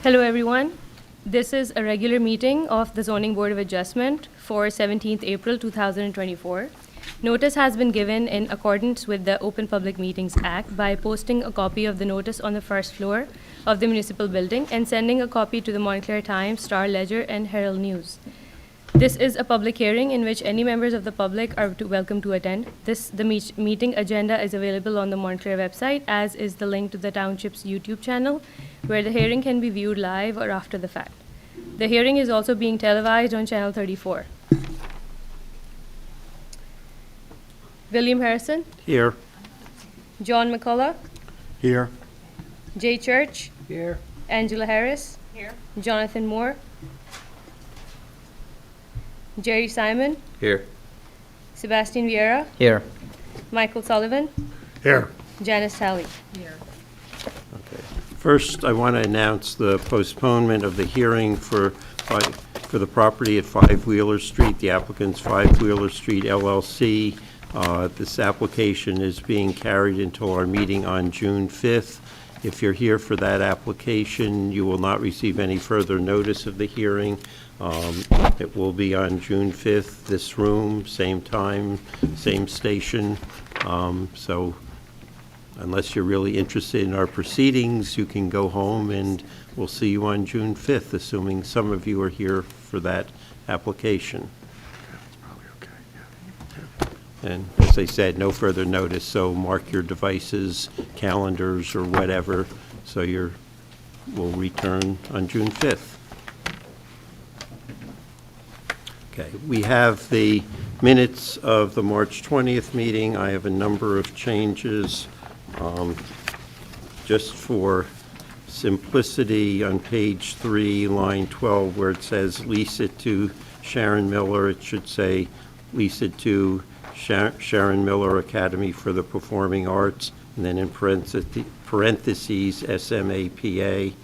Hello, everyone. This is a regular meeting of the Zoning Board of Adjustment for 17th April 2024. Notice has been given in accordance with the Open Public Meetings Act by posting a copy of the notice on the first floor of the municipal building and sending a copy to the Montclair Times, Star Ledger, and Herald News. This is a public hearing in which any members of the public are welcome to attend. The meeting agenda is available on the Montclair website, as is the link to the township's YouTube channel, where the hearing can be viewed live or after the fact. The hearing is also being televised on Channel 34. William Harrison? Here. John McCullough? Here. Jay Church? Here. Angela Harris? Here. Jonathan Moore? Jerry Simon? Here. Sebastian Vieira? Here. Michael Sullivan? Here. Janice Talley? Here. Okay. First, I want to announce the postponement of the hearing for the property at 5 Wheeler Street. The applicant's 5 Wheeler Street LLC. This application is being carried until our meeting on June 5th. If you're here for that application, you will not receive any further notice of the hearing. It will be on June 5th, this room, same time, same station. So unless you're really interested in our proceedings, you can go home and we'll see you on June 5th, assuming some of you are here for that application. And as I said, no further notice, so mark your devices, calendars, or whatever, so we'll return on June 5th. Okay, we have the minutes of the March 20th meeting. I have a number of changes. Just for simplicity, on page 3, line 12, where it says lease it to Sharon Miller, it should say lease it to Sharon Miller Academy for the Performing Arts, and then in parentheses SMAPA.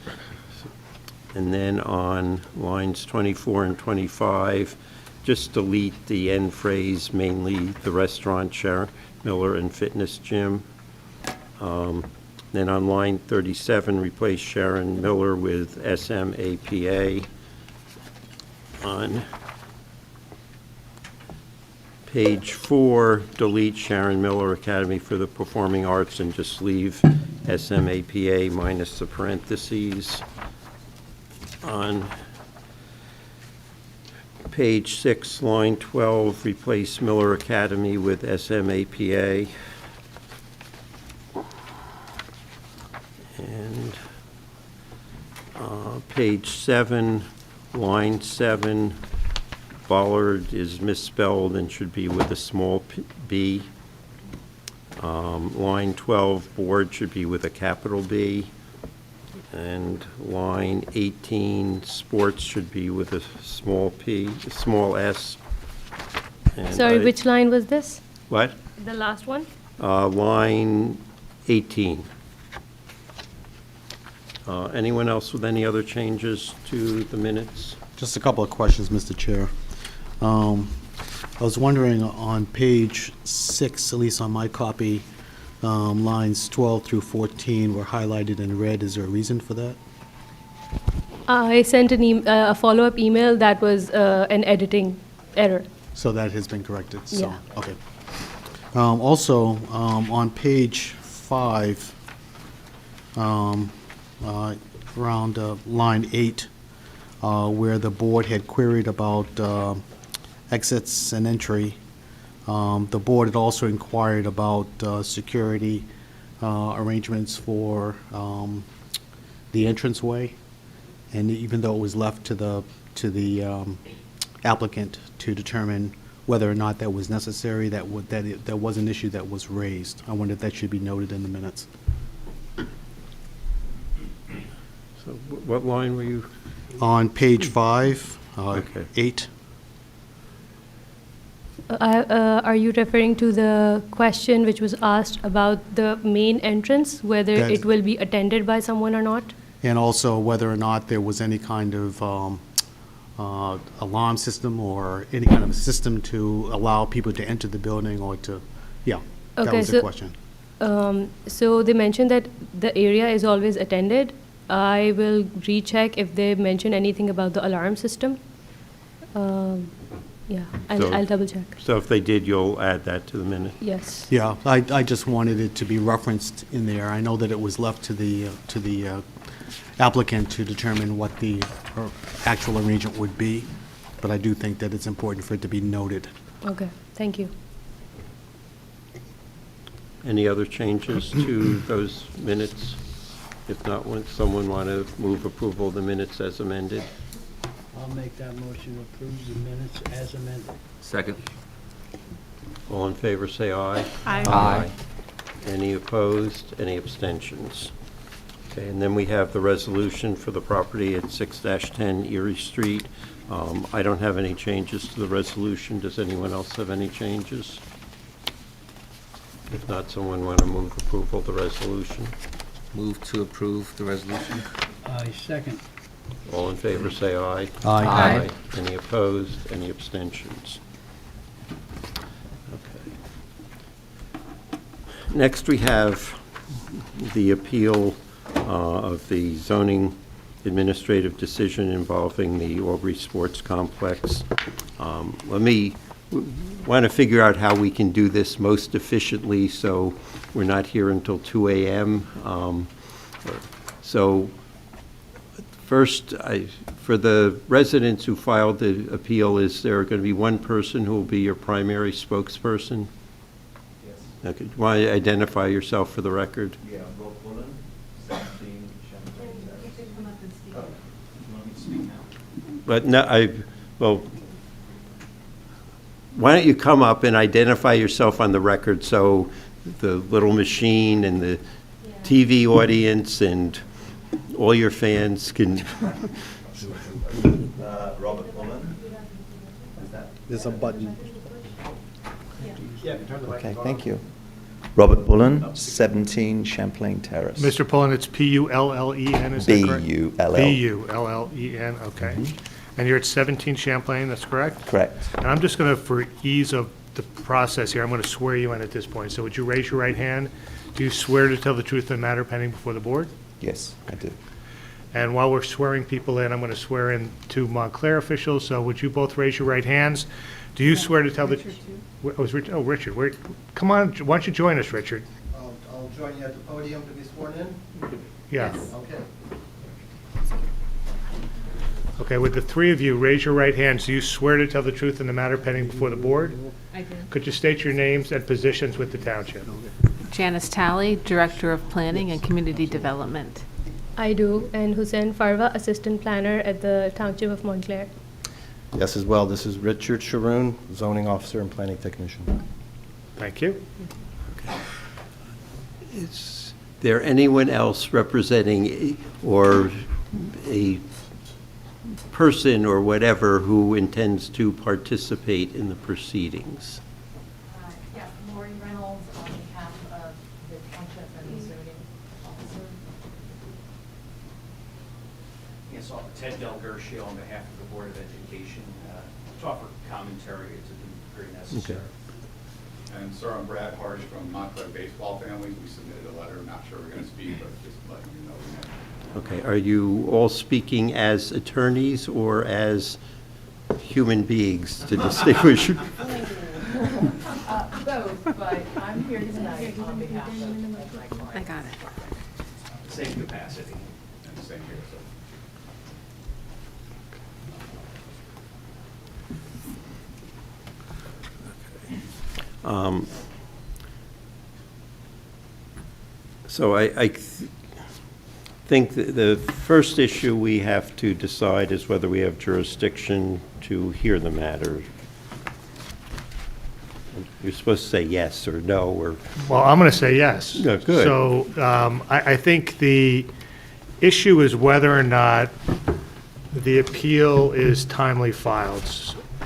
And then on lines 24 and 25, just delete the end phrase, mainly the restaurant, Sharon Miller and Fitness Gym. Then on line 37, replace Sharon Miller with SMAPA. On page 4, delete Sharon Miller Academy for the Performing Arts and just leave SMAPA minus the parentheses. On page 6, line 12, replace Miller Academy with SMAPA. And page 7, line 7, Bollard is misspelled and should be with a small b. Line 12, board should be with a capital B. And line 18, sports should be with a small p, a small s. And Sorry, which line was this? What? The last one? Line 18. Anyone else with any other changes to the minutes? Just a couple of questions, Mr. Chair. I was wondering on page 6, at least on my copy, lines 12 through 14 were highlighted in red. Is there a reason for that? I sent a follow-up email that was an editing error. So that has been corrected? So, Yeah. okay. Also, on page 5, around line 8, where the board had queried about exits and entry, the board had also inquired about security arrangements for the entranceway, and even though it was left to the applicant to determine whether or not that was necessary, that was an issue that was raised. I wonder if that should be noted in the minutes. So what line were you? On page 5, Okay. 8. Are you referring to the question which was asked about the main entrance, whether That's- it will be attended by someone or not? And also whether or not there was any kind of alarm system or any kind of a system to allow people to enter the building or to, yeah, that Okay, was the question. So they mentioned that the area is always attended, I will recheck if they mention anything about the alarm system. Yeah, So- I'll double check. So if they did, you'll add that to the minute? Yes. Yeah, I just wanted it to be referenced in there. I know that it was left to the applicant to determine what the actual arrangement would be, but I do think that it's important for it to be noted. Okay, thank you. Any other changes to those minutes? If not, would someone want to move approval of the minutes as amended? I'll make that motion to approve the minutes as amended. Second. All in favor, say aye. Aye. Any opposed? Any abstentions? Okay, and then we have the resolution for the property at 6-10 Erie Street. I don't have any changes to the resolution. Does anyone else have any changes? If not, someone want to move approval of the resolution? Move to approve the resolution. I second. All in favor, say aye. Aye. Any opposed? Any abstentions? Okay. Next, we have the appeal of the zoning administrative decision involving the Aubrey Sports Complex. We want to figure out how we can do this most efficiently, so we're not here until 2 a.m. So first, for the residents who filed the appeal, is there going to be one person who will be your primary spokesperson? Yes. Okay, want to identify yourself for the record? Yeah, Rob Bullen, 17 Champagne Terrace. You want me to speak now? But no, well, why don't you come up and identify yourself on the record so the little machine and the TV audience and all your fans can... Robert Bullen. Is that? There's a button. Yeah, turn the Okay, thank you. Robert Bullen, 17 Champlain Terrace. Mr. Pullen, it's Pullen, is that correct? B-U-L-L. B-U-L-L-E-N, okay. And you're at 17 Champlain, that's correct? Correct. And I'm just going to, for ease of the process here, I'm going to swear you in at this point. So would you raise your right hand? Do you swear to tell the truth in the matter pending before the board? Yes, I do. And while we're swearing people in, I'm going to swear in two Montclair officials. So would you both raise your right hands? Do you swear to tell the... Richard. Oh, Richard. Come on, why don't you join us, Richard? I'll join you at the podium to be sworn in. Yeah. Okay. Okay, with the three of you, raise your right hands. Do you swear to tell the truth in the matter pending before the board? I do. Could you state your names and positions with the township? Janice Talley, Director of Planning and Community Development. I do, and Hussein Farva, Assistant Planner at the Township of Montclair. Yes, as well. This is Richard Sharoon, zoning officer and planning technician. Thank you. Is there anyone else representing or a person or whatever who intends to participate in the proceedings? Yes, Lori Reynolds on behalf of the township and the zoning officer. Yes, Ted Del Gershio on behalf of the Board of Education, to offer commentary to be very necessary. Okay. And sir, I'm Brad Harsh from Montclair Baseball Families. We submitted a letter, not sure we're going to speak, but just letting you know. Okay, are you all speaking as attorneys or as human beings to distinguish? Both, but I'm here tonight on behalf of my client. I got it. Same capacity. And the same here, so. So I think that the first issue we have to decide is whether we have jurisdiction to hear the matter. You're supposed to say yes or no, or... Well, I'm going to say yes. Yeah, good. So I think the issue is whether or not the appeal is timely filed.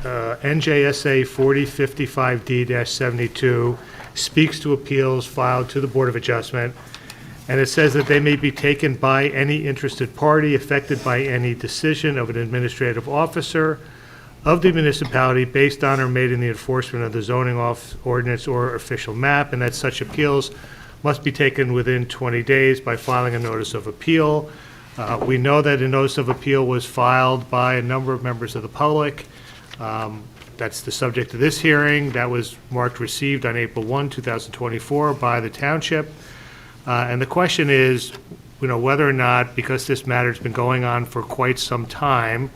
NJSA 4055D-72 speaks to appeals filed to the Board of Adjustment, and it says that they may be taken by any interested party affected by any decision of an administrative officer of the municipality based on or made in the enforcement of the zoning ordinance or official map, and that such appeals must be taken within 20 days by filing a notice of appeal. We know that a notice of appeal was filed by a number of members of the public. That's the subject of this hearing. That was marked received on April 1, 2024 by the township. And the question is, whether or not, because this matter's been going on for quite some time,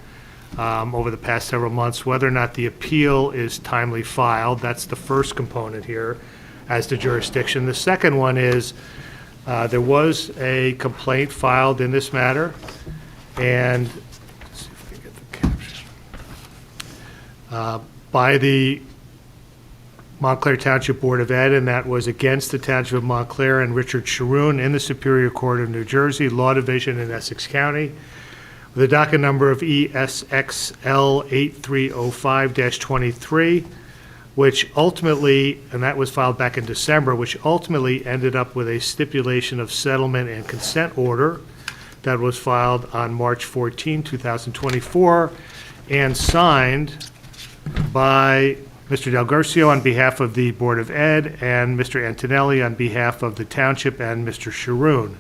over the past several months, whether or not the appeal is timely filed. That's the first component here as to jurisdiction. The second one is there was a complaint filed in this matter, and let's see if we can get the caption, by the Montclair Township Board of Ed, and that was against the Township of Montclair and Richard Sharoon in the Superior Court of New Jersey, Law Division in Essex County, with a docket number of ESXL 8305-23, which ultimately, and that was filed back in December, which ultimately ended up with a stipulation of settlement and consent order that was filed on March 14, 2024, and signed by Mr. Del Garcio on behalf of the Board of Ed and Mr. Antonelli on behalf of the Township and Mr. Sharoon.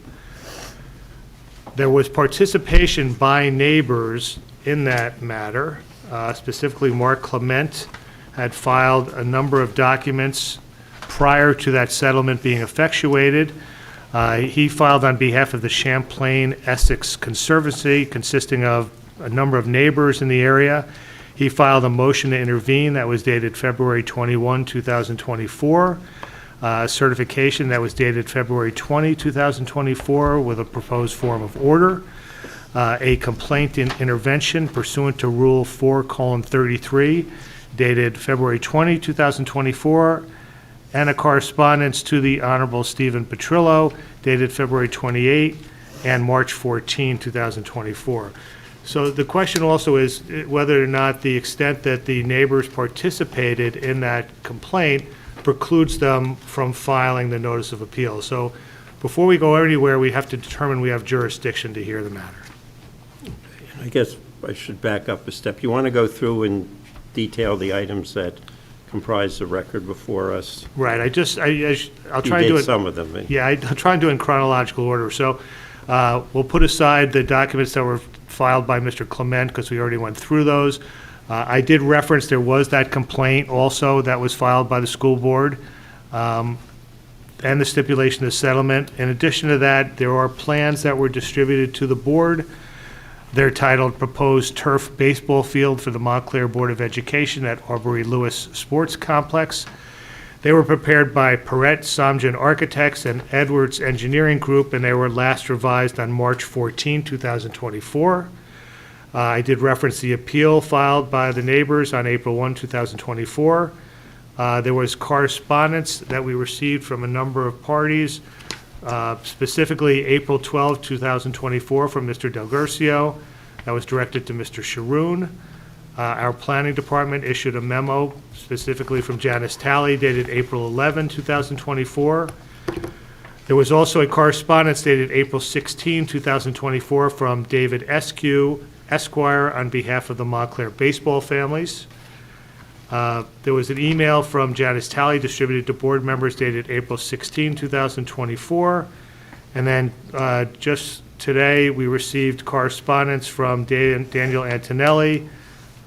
There was participation by neighbors in that matter. Specifically, Mark Clement had filed a number of documents prior to that settlement being effectuated. He filed on behalf of the Champlain Essex Conservancy, consisting of a number of neighbors in the area. He filed a motion to intervene that was dated February 21, 2024. Certification that was dated February 20, 2024, with a proposed form of order. A complaint in intervention pursuant to Rule 4:33, dated February 20, 2024, and a correspondence to the Honorable Stephen Petrillo, dated February 28 and March 14, 2024. So the question also is whether or not the extent that the neighbors participated in that complaint precludes them from filing the notice of appeal. So before we go anywhere, we have to determine we have jurisdiction to hear the matter. I guess I should back up a step. You want to go through and detail the items that comprise the record before us? Right. I'll try You and do did it. some of them. Yeah, I'll try and do it in chronological order. So we'll put aside the documents that were filed by Mr. Clement because we already went through those. I did reference there was that complaint also that was filed by the school board and the stipulation of settlement. In addition to that, there are plans that were distributed to the board. They're titled Proposed Turf Baseball Field for the Montclair Board of Education at Aubrey Sports Complex. They were prepared by Perrette Samjian Architects and Edwards Engineering Group, and they were last revised on March 14, 2024. I did reference the appeal filed by the neighbors on April 1, 2024. There was correspondence that we received from a number of parties, specifically April 12, 2024 from Mr. Del Garcio. That was directed to Mr. Sharoon. Our planning department issued a memo specifically from Janice Talley dated April 11, 2024. There was also a correspondence dated April 16, 2024 from David Eskew, Esquire, on behalf of the Montclair baseball families. There was an email from Janice Talley distributed to board members dated April 16, 2024. And then just today, we received correspondence from Daniel Antonelli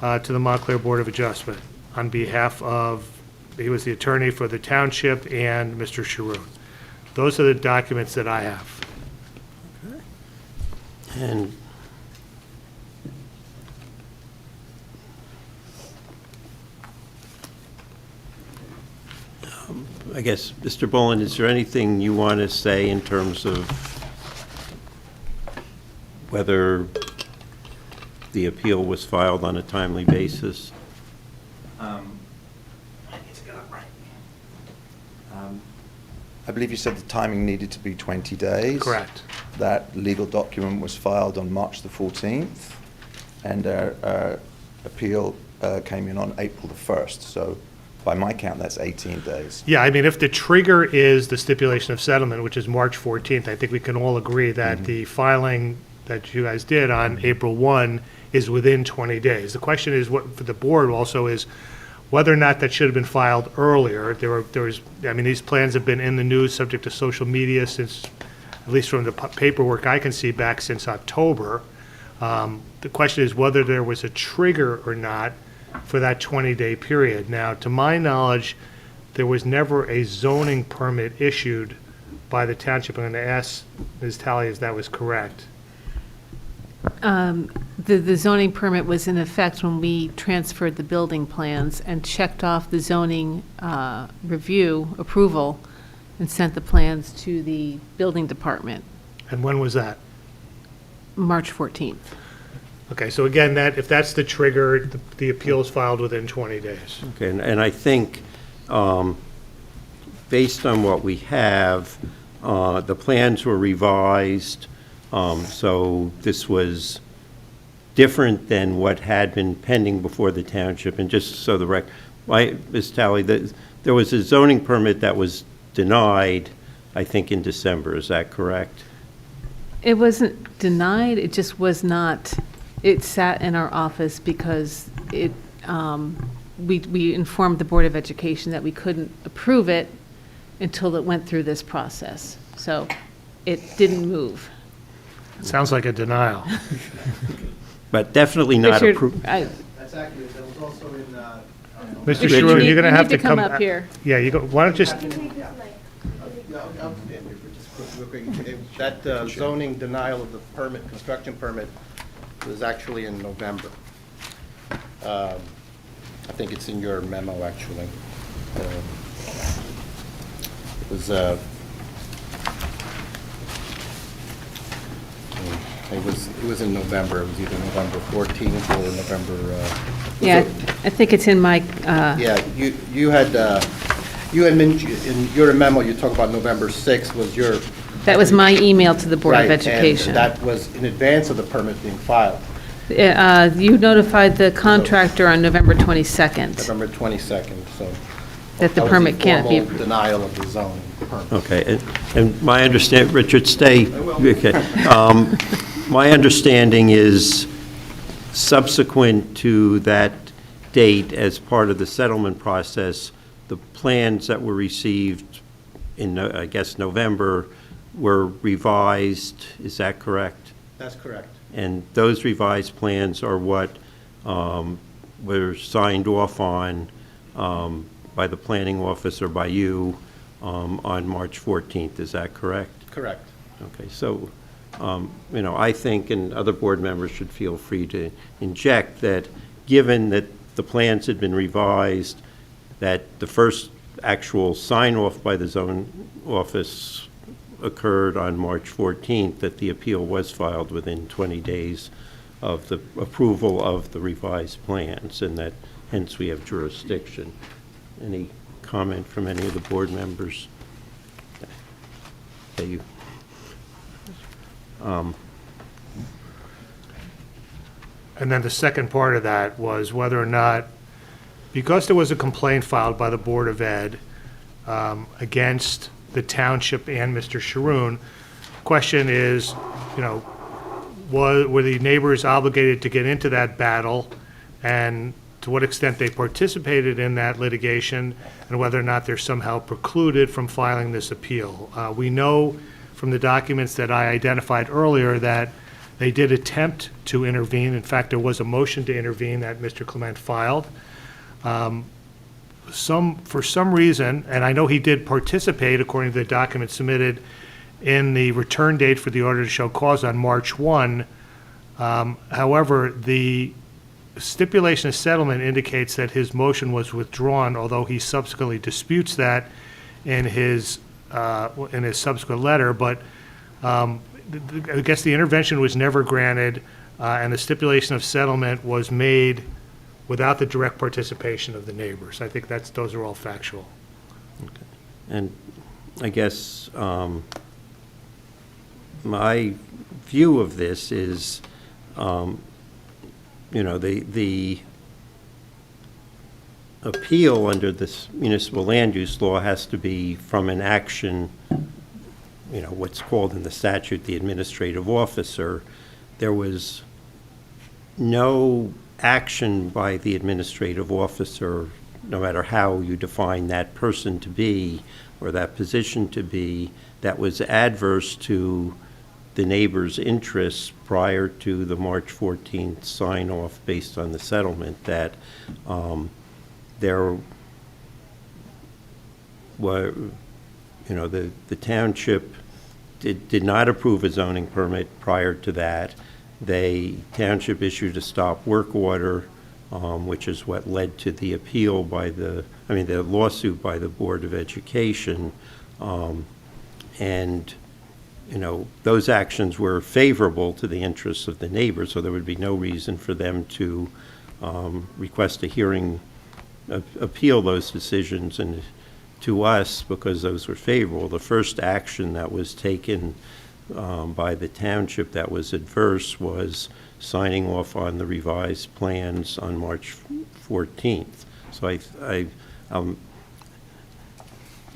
to the Montclair Board of Adjustment on behalf of, he was the attorney for the township and Mr. Sharoon. Those are the documents that I have. And I guess, Mr. Bolin, is there anything you want to say in terms of whether the appeal was filed on a timely basis? I believe you said the timing needed to be 20 days. Correct. That legal document was filed on March the 14th, and our appeal came in on April the 1st. So by my count, that's 18 days. Yeah, I mean, if the trigger is the stipulation of settlement, which is March 14th, I think we can all agree that the filing that you guys did on April 1 is within 20 days. The question is, what for the board also is whether or not that should have been filed earlier. There was, I mean, these plans have been in the news, subject to social media since at least from the paperwork I can see, back since October. The question is whether there was a trigger or not for that 20-day period. Now, to my knowledge, there was never a zoning permit issued by the township. I'm going to ask Ms. Talley if that was correct. The zoning permit was in effect when we transferred the building plans and checked off the zoning review approval and sent the plans to the building department, And when was that? March 14th. Okay, so again, if that's the trigger, the appeal is filed within 20 days. Okay, and I think, based on what we have, the plans were revised, so this was different than what had been pending before the township. And just so Ms. Talley, there was a zoning permit that was denied, I think, in December. Is that correct? It wasn't denied, it just was not, it sat in our office because we informed the Board of Education that we couldn't approve it until it went through this process. So it didn't move. Sounds like a denial. But definitely not Richard, approved. That's accurate. That was also in, Mr. Sharon, you're going to have to come. up here. Yeah, why don't just, I'll stand here for just real quick. That zoning denial of the permit, construction permit, was actually in November. I think it's in your memo, actually. It was in November. It was either November 14th or November. Yeah, I think it's in my, Yeah, you had mentioned, in your memo, you talk about November 6th was your. that was my email to the Board of Right, Education. and that was in advance of the permit being filed, You notified the contractor on November 22nd November 22nd, so. that the that was permit can't be. formal denial of the zoning permit. Okay, and my understanding, Richard, stay. Okay. My understanding is subsequent to that date, as part of the settlement process, the plans that were received in, I guess, November were revised. Is that correct? That's correct. And those revised plans are what were signed off on by the planning officer, by you, on March 14th. Is that correct? Correct. Okay, so, I think, and other board members should feel free to inject that, given that the plans had been revised, that the first actual sign-off by the zone office occurred on March 14th, that the appeal was filed within 20 days of the approval of the revised plans, and that hence we have jurisdiction. Any comment from any of the board members? Okay, you. And then the second part of that was whether or not, because there was a complaint filed by the Board of Ed against the township and Mr. Sharoon, question is, were the neighbors obligated to get into that battle, and to what extent they participated in that litigation, and whether or not they're somehow precluded from filing this appeal. We know from the documents that I identified earlier that they did attempt to intervene. In fact, there was a motion to intervene that Mr. Clement filed. For some reason, and I know he did participate, according to the document submitted, in the return date for the order to show cause on March 1. However, the stipulation of settlement indicates that his motion was withdrawn, although he subsequently disputes that in his subsequent letter. But I guess the intervention was never granted, and the stipulation of settlement was made without the direct participation of the neighbors. I think those are all factual. Okay. And I guess my view of this is, the appeal under this municipal land use law has to be from an action, what's called in the statute the administrative officer. There was no action by the administrative officer, no matter how you define that person to be, or that position to be, that was adverse to the neighbor's interests prior to the March 14th sign-off based on the settlement, that there were, the township did not approve a zoning permit prior to that. Township issued a stop work order, which is what led to the appeal the lawsuit by the Board of Education. And, those actions were favorable to the interests of the neighbors, so there would be no reason for them to request a hearing, appeal those decisions and to us because those were favorable. The first action that was taken by the township that was adverse was signing off on the revised plans on March 14th. So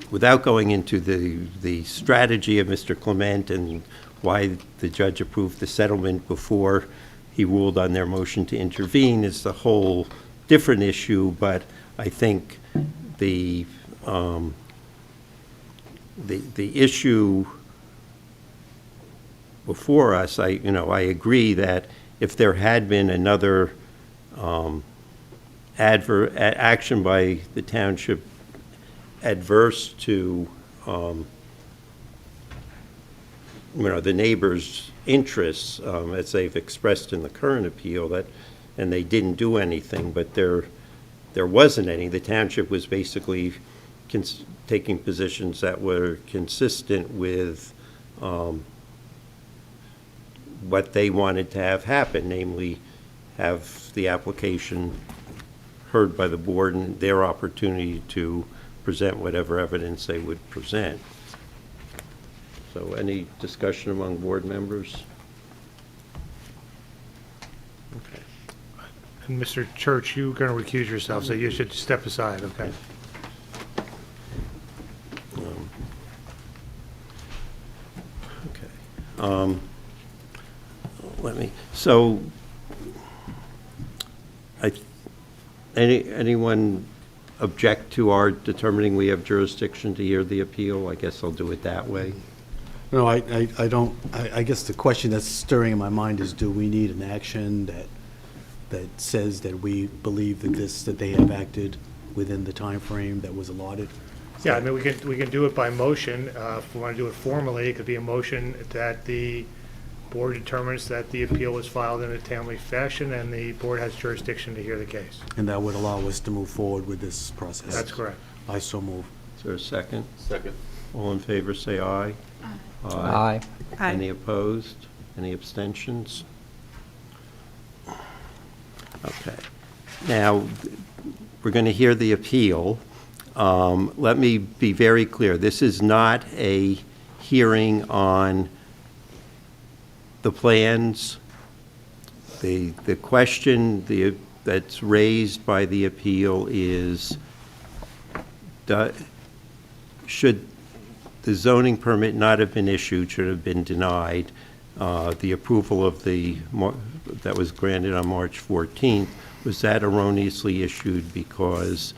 without going into the strategy of Mr. Clement and why the judge approved the settlement before he ruled on their motion to intervene is the whole different issue, but I think the issue before us, I agree that if there had been another action by the township adverse to the neighbors' interests, as they've expressed in the current appeal, and they didn't do anything, but there wasn't any. The township was basically taking positions that were consistent with what they wanted to have happen, namely have the application heard by the board and their opportunity to present whatever evidence they would present. So any discussion among board members? Okay. And Mr. Church, you're going to recuse yourself, so you should step aside, okay? Anyone object to our determining we have jurisdiction to hear the appeal? I guess I'll do it that way. No, I don't. I guess the question that's stirring in my mind is, do we need an action that says that we believe that they have acted within the time frame that was allotted? Yeah, I mean, we can do it by motion. If we want to do it formally, it could be a motion that the board determines that the appeal was filed in a timely fashion and the board has jurisdiction to hear the case. And that would allow us to move forward with this process? That's correct. I so move. Is there a second? Second. All in favor, say aye. Aye. Any opposed? Any abstentions? Okay. Now, we're going to hear the appeal. Let me be very clear. This is not a hearing on the plans. The question that's raised by the appeal is, should the zoning permit not have been issued, should have been denied? The approval of that was granted on March 14th, was that erroneously issued because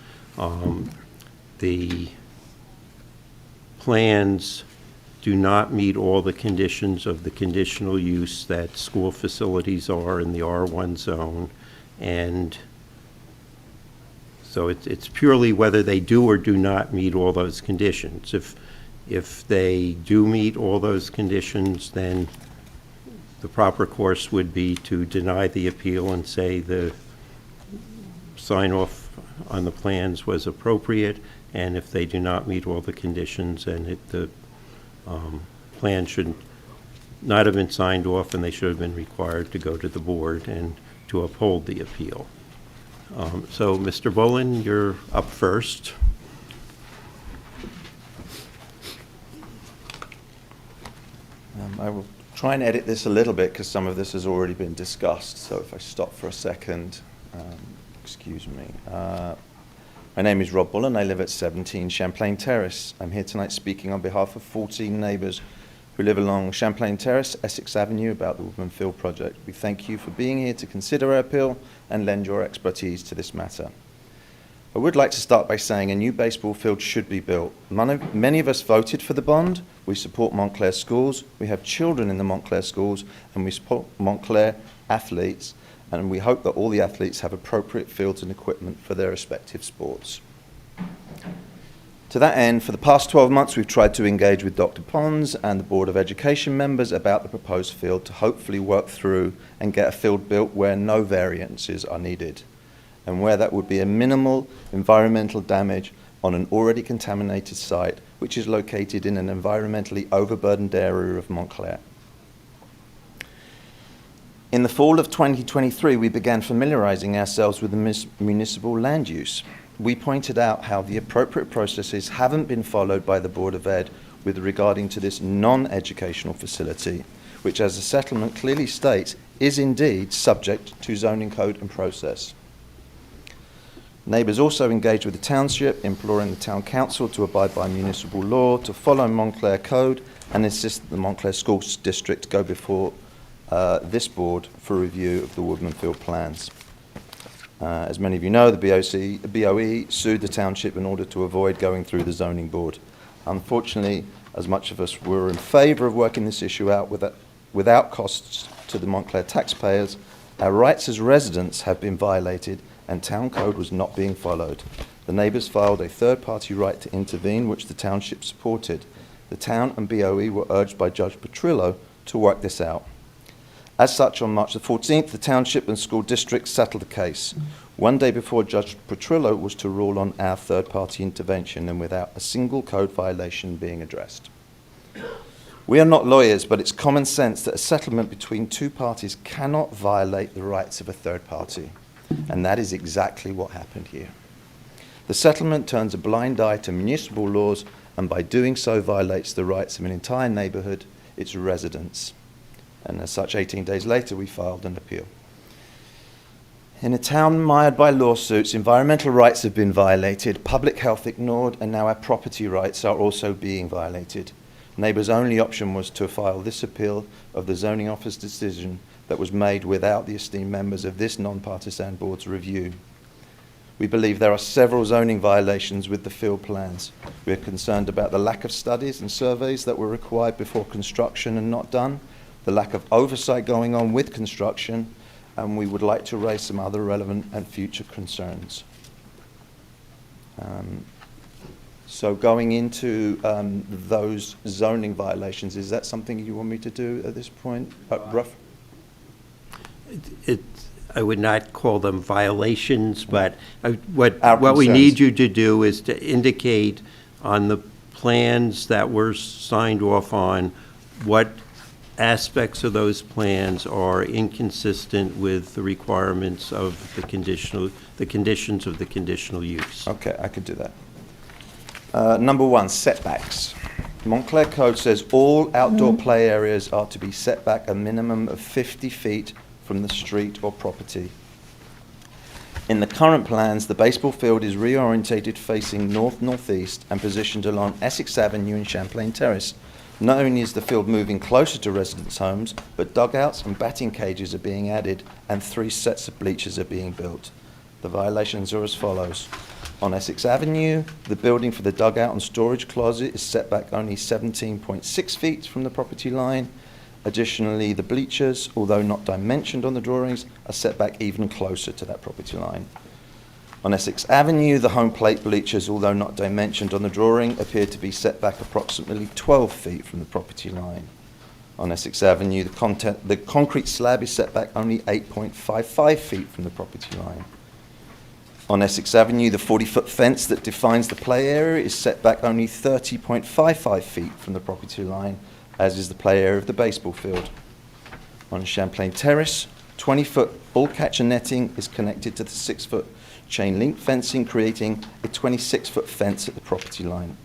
the plans do not meet all the conditions of the conditional use that school facilities are in the R1 zone, and so it's purely whether they do or do not meet all those conditions. If they do meet all those conditions, then the proper course would be to deny the appeal and say the sign-off on the plans was appropriate, and if they do not meet all the conditions, then the plan should not have been signed off and they should have been required to go to the board and to uphold the appeal. So, Mr. Bolin, you're up first. I will try and edit this a little bit because some of this has already been discussed. So if I stop for a second, excuse me. My name is Rob Bullen. I live at 17 Champlain Terrace. I'm here tonight speaking on behalf of 14 neighbours who live along Champlain Terrace, Essex Avenue, about the Woodman Field project. We thank you for being here to consider our appeal and lend your expertise to this matter. I would like to start by saying a new baseball field should be built. Many of us voted for the bond. We support Montclair schools. We have children in the Montclair schools, and we support Montclair athletes, and we hope that all the athletes have appropriate fields and equipment for their respective sports. To that end, for the past 12 months, we've tried to engage with Dr. Pons and the Board of Education members about the proposed field to hopefully work through and get a field built where no variances are needed, and where that would be a minimal environmental damage on an already contaminated site, which is located in an environmentally overburdened area of Montclair. In the fall of 2023, we began familiarizing ourselves with the municipal land use. We pointed out how the appropriate processes haven't been followed by the Board of Ed with regarding to this non-educational facility, which, as the settlement clearly states, is indeed subject to zoning code and process. Neighbours also engaged with the township, imploring the town council to abide by municipal law, to follow Montclair code, and insist that the Montclair School District go before this board for review of the Woodmanfield plans. As many of you know, the BOE sued the township in order to avoid going through the zoning board. Unfortunately, as much of us were in favour of working this issue out without costs to the Montclair taxpayers, our rights as residents have been violated and town code was not being followed. The neighbours filed a third-party right to intervene, which the township supported. The town and BOE were urged by Judge Petrillo to work this out. As such, on March the 14th, the township and school district settled the case, one day before Judge Petrillo was to rule on our third-party intervention and without a single code violation being addressed. We are not lawyers, but it's common sense that a settlement between two parties cannot violate the rights of a third party. And that is exactly what happened here. The settlement turns a blind eye to municipal laws and by doing so violates the rights of an entire neighbourhood, its residents. And as such, 18 days later, we filed an appeal. In a town mired by lawsuits, environmental rights have been violated, public health ignored, and now our property rights are also being violated. Neighbours' only option was to file this appeal of the zoning office decision that was made without the esteemed members of this non-partisan board's review. We believe there are several zoning violations with the field plans. We are concerned about the lack of studies and surveys that were required before construction and not done, the lack of oversight going on with construction, and we would like to raise some other relevant and future concerns. So going into those zoning violations, is that something you want me to do at this point? Rough? I would not call them violations, but what we need you to do is to indicate on the plans that were signed off on what aspects of those plans are inconsistent with the requirements of the conditions of the conditional use. Okay, I could do that. Number one, setbacks. Montclair Code says all outdoor play areas are to be set back a minimum of 50 feet from the street or property. In the current plans, the baseball field is reorientated facing north-northeast and positioned along Essex Avenue and Champlain Terrace. Not only is the field moving closer to residents' homes, but dugouts and batting cages are being added and 3 sets of bleachers are being built. The violations are as follows. On Essex Avenue, the building for the dugout and storage closet is set back only 17.6 feet from the property line. Additionally, the bleachers, although not dimensioned on the drawings, are set back even closer to that property line. On Essex Avenue, the home plate bleachers, although not dimensioned on the drawing, appear to be set back approximately 12 feet from the property line. On Essex Avenue, the concrete slab is set back only 8.55 feet from the property line. On Essex Avenue, the 40-foot fence that defines the play area is set back only 30.55 feet from the property line, as is the play area of the baseball field. On Champlain Terrace, 20-foot ball catcher netting is connected to the 6-foot chain link fencing, creating a 26-foot fence at the property line.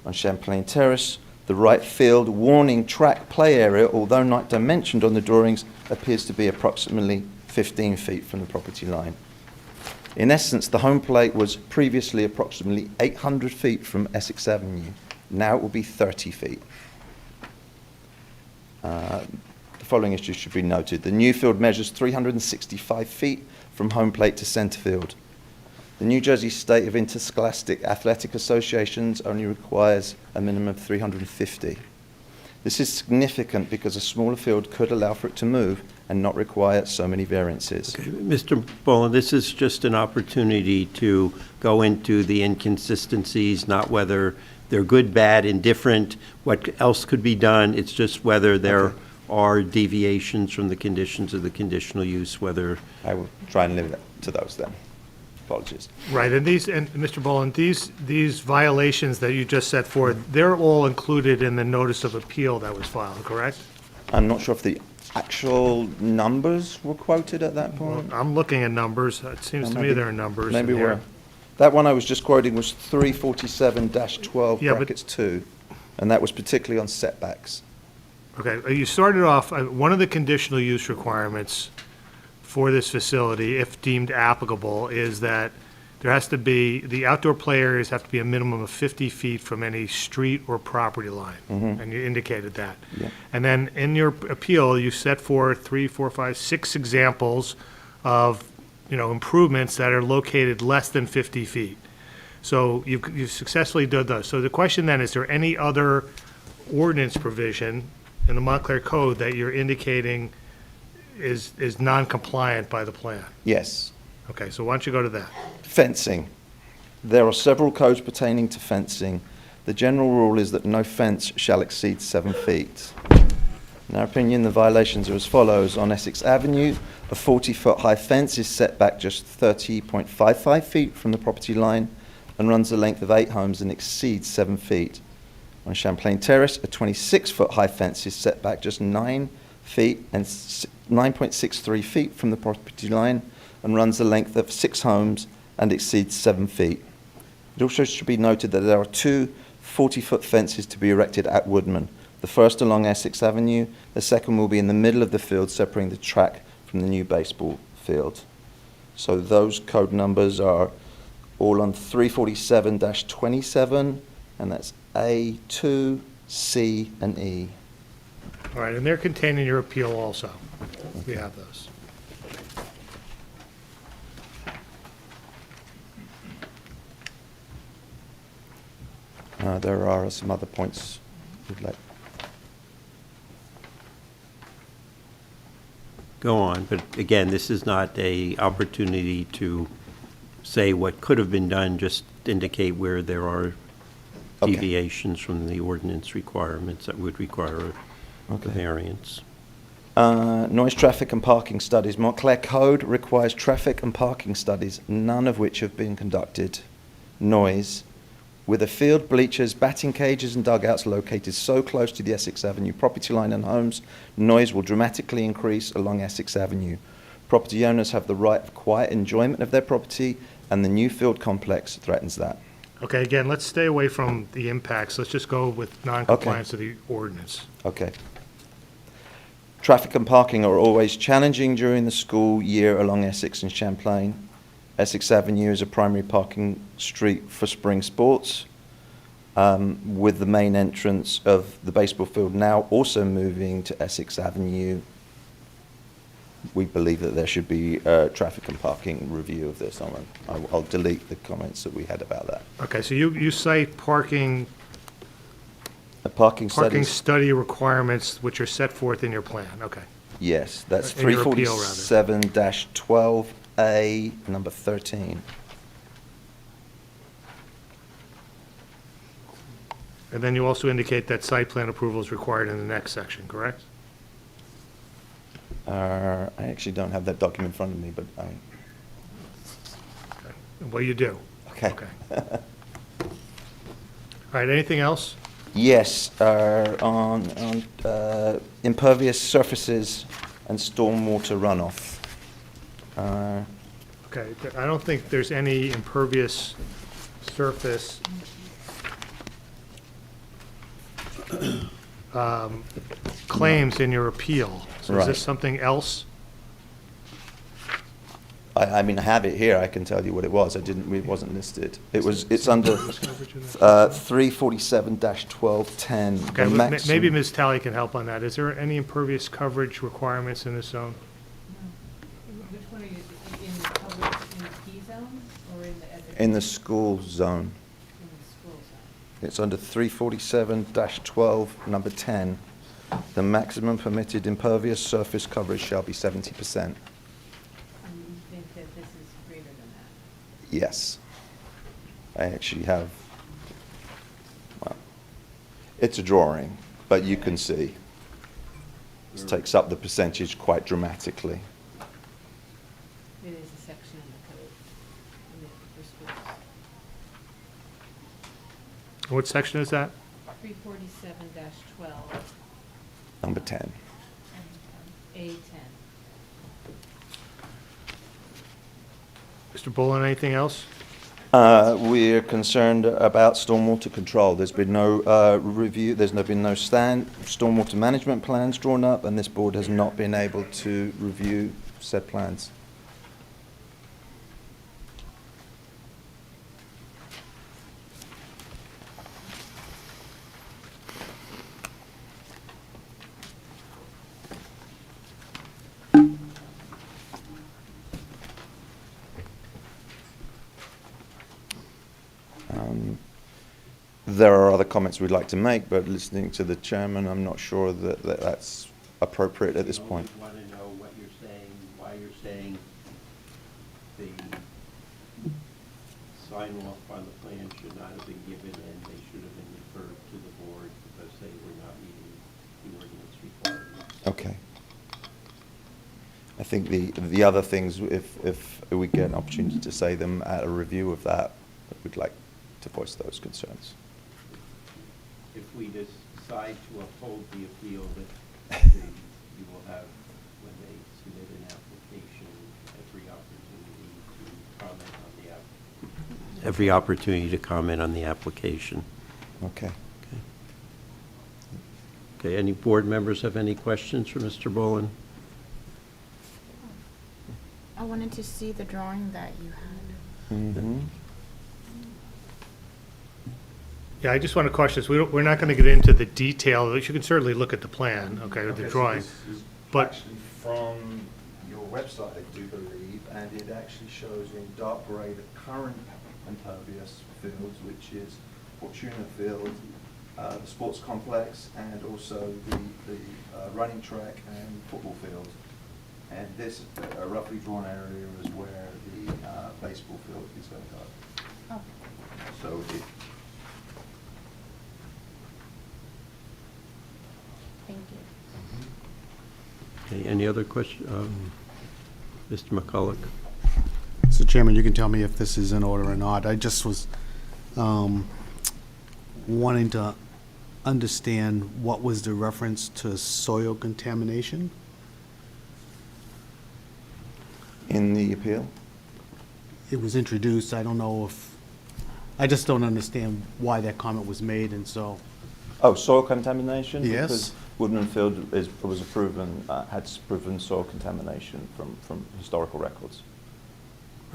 On Champlain Terrace, the right field warning track play area, although not dimensioned on the drawings, appears to be approximately 15 feet from the property line. In essence, the home plate was previously approximately 800 feet from Essex Avenue. Now it will be 30 feet. The following issues should be noted. The new field measures 365 feet from home plate to centre field. The New Jersey State of Interscholastic Athletic Associations only requires a minimum of 350. This is significant because a smaller field could allow for it to move and not require so many variances. Okay, Mr. Boland, this is just an opportunity to go into the inconsistencies, not whether they're good, bad, indifferent, what else could be done. It's just whether there are deviations from the conditions of the conditional use, whether... I will try and limit it to those then. Apologies. Right, and Mr. Boland, these violations that you just set forth, they're all included in the notice of appeal that was filed, correct? I'm not sure if the actual numbers were quoted at that point. I'm looking at numbers. It seems to me there are numbers in Maybe here. we're... That one I was just quoting was 347-12 Yeah, but- brackets 2, and that was particularly on setbacks. Okay, you started off, one of the conditional use requirements for this facility, if deemed applicable, is that there has to be, the outdoor play areas have to be a minimum of 50 feet from any street or property line. And you indicated that. Yeah. And then in your appeal, you set forth 3, 4, 5, 6 examples of, improvements that are located less than 50 feet. So you've successfully done those. So the question then, is there any other ordinance provision in the Montclair Code that you're indicating is non-compliant by the plan? Yes. Okay, so why don't you go to that? Fencing. There are several codes pertaining to fencing. The general rule is that no fence shall exceed 7 feet. In our opinion, the violations are as follows. On Essex Avenue, a 40-foot high fence is set back just 30.55 feet from the property line and runs the length of 8 homes and exceeds 7 feet. On Champlain Terrace, a 26-foot high fence is set back just 9 feet and 9.63 feet from the property line and runs the length of 6 homes and exceeds 7 feet. It also should be noted that there are 2 40-foot fences to be erected at Woodman. The first along Essex Avenue, the second will be in the middle of the field, separating the track from the new baseball field. So those code numbers are all on 347-27, and that's A, 2, C, and E. All right, and they're contained in your appeal also. We have those. There are some other points we'd like. Go on, but again, this is not a opportunity to say what could have been done, just indicate where there are Okay. deviations from the ordinance requirements that would require a variance. Noise, traffic, and parking studies. Montclair Code requires traffic and parking studies, none of which have been conducted. Noise. With the field, bleachers, batting cages, and dugouts located so close to the Essex Avenue property line and homes, noise will dramatically increase along Essex Avenue. Property owners have the right of quiet enjoyment of their property, and the new field complex threatens that. Okay, again, let's stay away from the impacts. Let's just go with non-compliance of the ordinance. Okay. Traffic and parking are always challenging during the school year along Essex and Champlain. Essex Avenue is a primary parking street for spring sports, with the main entrance of the baseball field now also moving to Essex Avenue. We believe that there should be a traffic and parking review of this. I'll delete the comments that we had about that. Okay, so you cite parking Parking Parking studies, study requirements which are set forth in your plan, okay. yes, that's In your appeal, rather. 347-12A, number 13. And then you also indicate that site plan approval is required in the next section, correct? I actually don't have that document in front of me, but Okay. Well, you do. okay. Okay. All right, anything else? Yes, on impervious surfaces and stormwater runoff. Okay, I don't think there's any impervious surface claims in your appeal. So is Right. this something else? I mean, I have it here, I can tell you what it was, it wasn't listed. It's under 347-1210. Okay, maybe Ms. Talley can help on that. Is there any impervious coverage requirements in this zone? Which one are you, in public, in P zone or in the Essex? In the school zone. In the school zone. It's under 347-12, number 10. The maximum permitted impervious surface coverage shall be 70%. And you think that this is greater than that? Yes. I actually have, well, it's a drawing, but you can see. This takes up the percentage quite dramatically. It is a section in the code for schools. What section is that? 347-12, Number 10. A10. Mr. Bullen, anything else? We're concerned about stormwater control. There's been no review, been no stormwater management plans drawn up, and this board has not been able to review said plans. There are other comments we'd like to make, but listening to the chairman, I'm not sure that that's appropriate at this point. I want to know what you're saying, why you're saying the sign off on the plan should not have been given and they should have been referred to the board because they were not meeting the ordinance requirements. Okay. I think the other things, if we get an opportunity to say them at a review of that, we'd like to voice those concerns. If we decide to uphold the appeal, that you will have, when they submit an application, every opportunity to comment on the application. Okay. Okay, any board members have any questions for Mr. Bolin? I wanted to see the drawing that you had. Mm-hmm. Yeah, I just want to caution us, we're not going to get into the detail. You can certainly look at the plan, okay, with the Okay, drawing. So this is But actually from your website, I do believe, and it actually shows in dark gray the current impervious fields, which is Fortuna Field, the sports complex, and also the running track and football field. And this roughly drawn area is where the baseball field is going to go. Oh. So it. Thank you. Okay, any other question? Mr. McCulloch? So Chairman, you can tell me if this is in order or not. I just was wanting to understand what was the reference to soil contamination? In the appeal? It was introduced, I don't know if, I just don't understand why that comment was made, and so. Oh, soil contamination? Yes. Because Woodman Field was a proven, had proven soil contamination from historical records.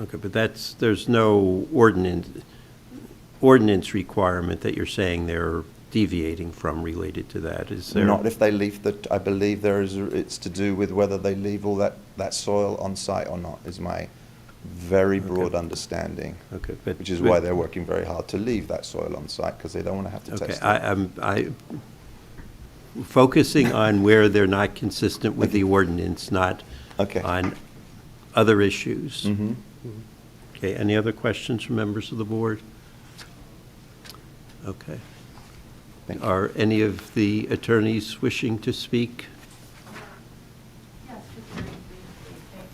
Okay, but there's no ordinance requirement that you're saying they're deviating from related to that, is there? Not if they leave I believe it's to do with whether they leave all that soil on site or not, is my very broad understanding. Okay, which is why they're working very hard to leave that soil on site, because they don't want to have to test it. I'm focusing on where they're not consistent with the ordinance, not on other issues. Mm-hmm. Okay, any other questions from members of the board? Okay. Are any of the attorneys wishing to speak? Yes, just very briefly, thank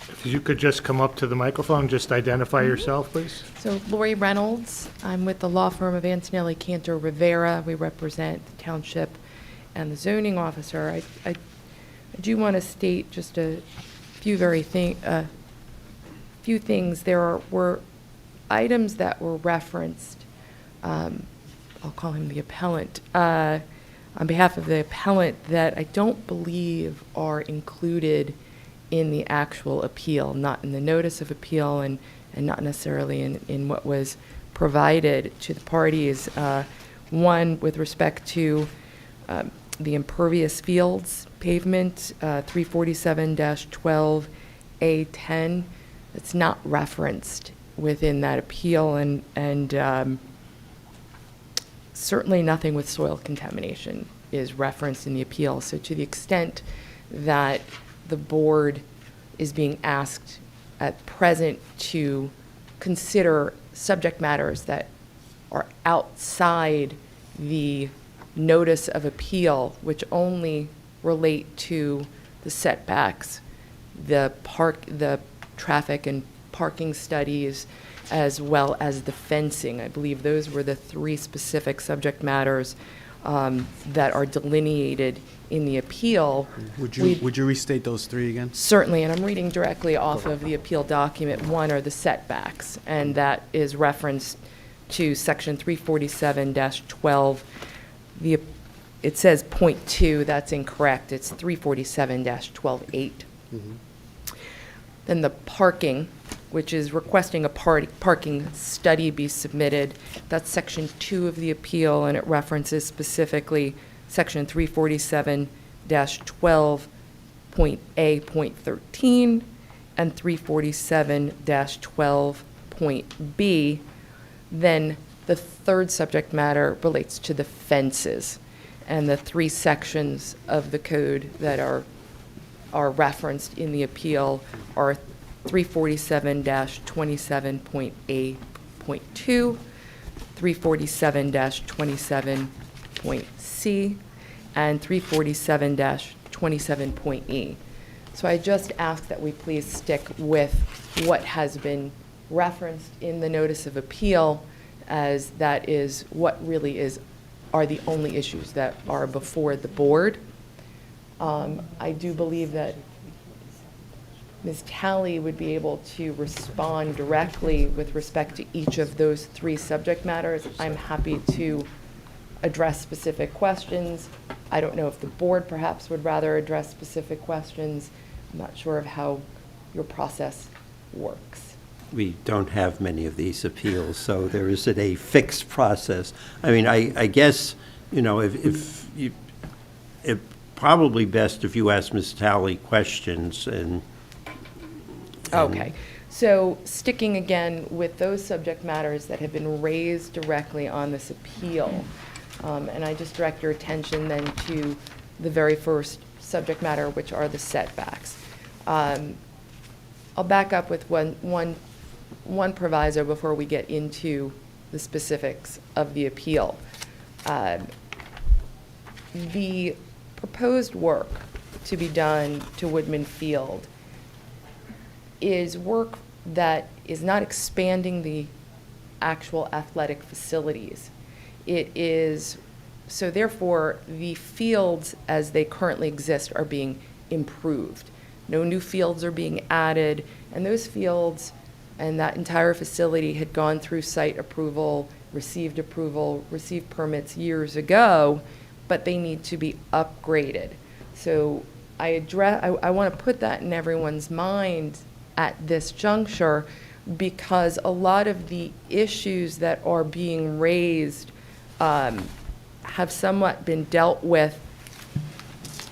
you. if you could just come up to the microphone, just identify yourself, please. So Lori Reynolds, I'm with the law firm of Antonelli Cantor Rivera. We represent the township and the zoning officer. I do want to state just a few few things. There were items that were referenced. I'll call him the appellant, on behalf of the appellant, that I don't believe are included in the actual appeal, not in the notice of appeal and not necessarily in what was provided to the parties. One, with respect to the impervious fields pavement, 347-12A10. it's not referenced within that appeal, and certainly nothing with soil contamination is referenced in the appeal. So to the extent that the board is being asked at present to consider subject matters that are outside the notice of appeal, which only relate to the setbacks, the traffic and parking studies, as well as the fencing. I believe those were the three specific subject matters that are delineated in the appeal. Would you restate those three again? Certainly, and I'm reading directly off of the appeal document. One are the setbacks, and that is referenced to section 347-12. It says .2, that's incorrect. It's 347-12.8. Then the parking, which is requesting a parking study be submitted. That's section 2 of the appeal, and it references specifically section 347-12.A.13 and 347-12.B. Then the third subject matter relates to the fences, and the three sections of the code that are referenced in the appeal are 347-27.A.2, 347-27.C, and 347-27.E. So I just ask that we please stick with what has been referenced in the notice of appeal, as that is what really are the only issues that are before the board. I do believe that Ms. Talley would be able to respond directly with respect to each of those three subject matters. I'm happy to address specific questions. I don't know if the board perhaps would rather address specific questions. I'm not sure of how your process works. We don't have many of these appeals, so there isn't a fixed process. I mean, I guess, if you, it probably best if you ask Ms. Talley questions and. Okay. So sticking again with those subject matters that have been raised directly on this appeal, and I just direct your attention then to the very first subject matter, which are the setbacks. I'll back up with one proviso before we get into the specifics of the appeal. The proposed work to be done to Woodman Field is work that is not expanding the actual athletic facilities. It is, so therefore, the fields as they currently exist are being improved. No new fields are being added, and those fields and that entire facility had gone through site approval, received permits years ago, but they need to be upgraded. So I want to put that in everyone's mind at this juncture, because a lot of the issues that are being raised have somewhat been dealt with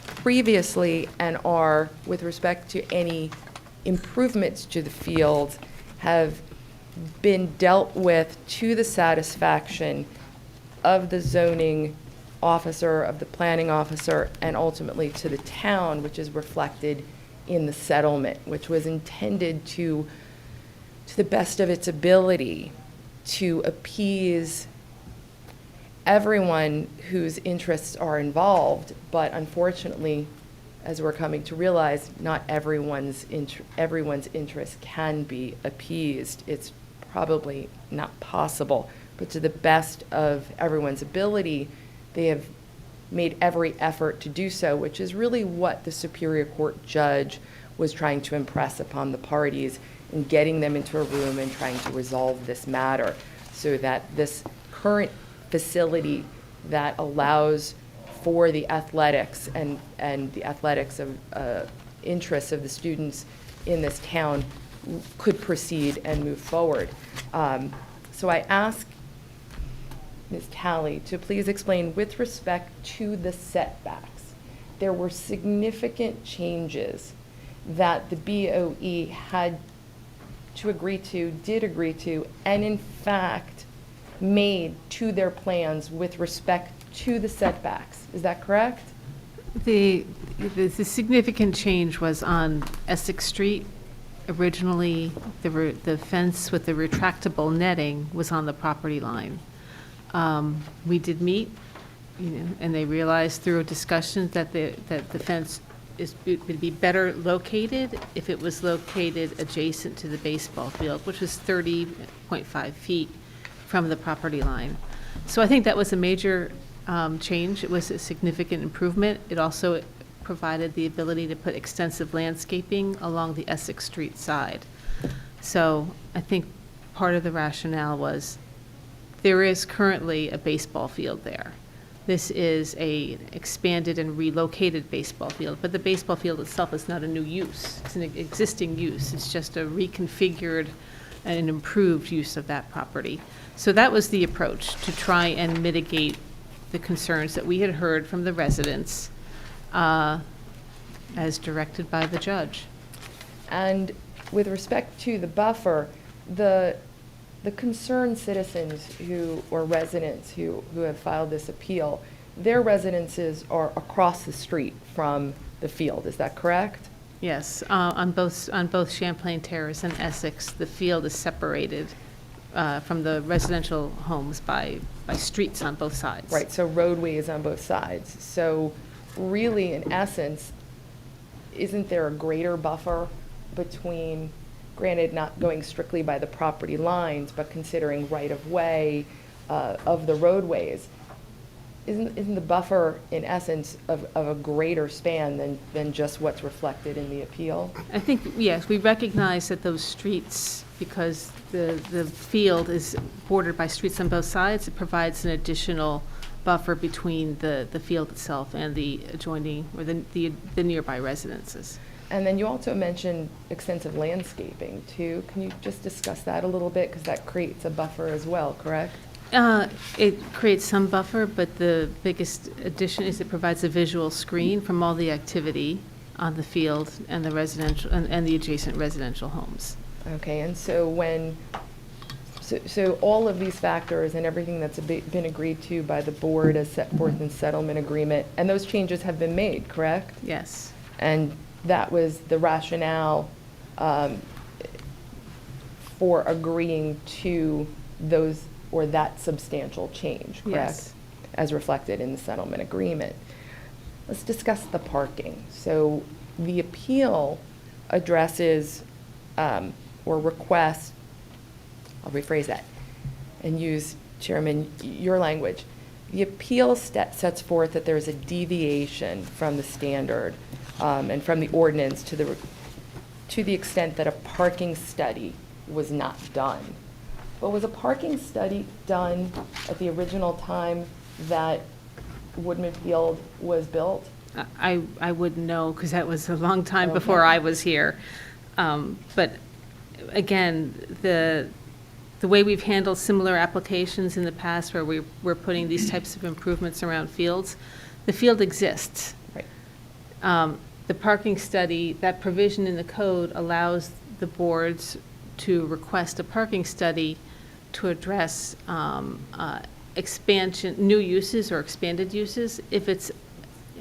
previously, and are, with respect to any improvements to the field, have been dealt with to the satisfaction of the zoning officer, of the planning officer, and ultimately to the town, which is reflected in the settlement, which was intended to the best of its ability, to appease everyone whose interests are involved. But unfortunately, as we're coming to realize, not everyone's interest can be appeased. It's probably not possible, but to the best of everyone's ability, they have made every effort to do so, which is really what the Superior Court judge was trying to impress upon the parties in getting them into a room and trying to resolve this matter, so that this current facility that allows for the athletics and the athletics of interests of the students in this town could proceed and move forward. So I ask Ms. Talley to please explain, with respect to the setbacks, there were significant changes that the BOE had to agree to, did agree to, and in fact made to their plans with respect to the setbacks. Is that correct? The significant change was on Essex Street. Originally, the fence with the retractable netting was on the property line. We did meet, and they realized through a discussion that the fence would be better located if it was located adjacent to the baseball field, which was 30.5 feet from the property line. So I think that was a major change. It was a significant improvement. It also provided the ability to put extensive landscaping along the Essex Street side. So I think part of the rationale was there is currently a baseball field there. This is a expanded and relocated baseball field, but the baseball field itself is not a new use. It's an existing use. It's just a reconfigured and improved use of that property. So that was the approach, to try and mitigate the concerns that we had heard from the residents as directed by the judge. And with respect to the buffer, the concerned citizens or residents who have filed this appeal, their residences are across the street from the field, is that correct? Yes, on both Champlain Terrace and Essex, the field is separated from the residential homes by streets on both sides. Right, so roadways on both sides. So really, in essence, isn't there a greater buffer between, granted not going strictly by the property lines, but considering right-of-way of the roadways? Isn't the buffer, in essence, of a greater span than just what's reflected in the appeal? I think, yes, we recognize that those streets, because the field is bordered by streets on both sides, it provides an additional buffer between the field itself and the adjoining, or the nearby residences. And then you also mentioned extensive landscaping, too. Can you just discuss that a little bit? Because that creates a buffer as well, correct? It creates some buffer, but the biggest addition is it provides a visual screen from all the activity on the field and the residential and the adjacent residential homes. Okay, and so so all of these factors and everything that's been agreed to by the board as set forth in settlement agreement, and those changes have been made, correct? Yes. And that was the rationale for agreeing to those, or that substantial change, correct? Yes. As reflected in the settlement agreement. Let's discuss the parking. So the appeal addresses or requests, I'll rephrase that and use, Chairman, your language. The appeal sets forth that there's a deviation from the standard and from the ordinance to the extent that a parking study was not done. But was a parking study done at the original time that Woodman Field was built? I wouldn't know, because that was a long time before I was here. But again, the way we've handled similar applications in the past where we're putting these types of improvements around fields, the field exists. Right. The parking study, that provision in the code allows the boards to request a parking study to address expansion, new uses or expanded uses. If it's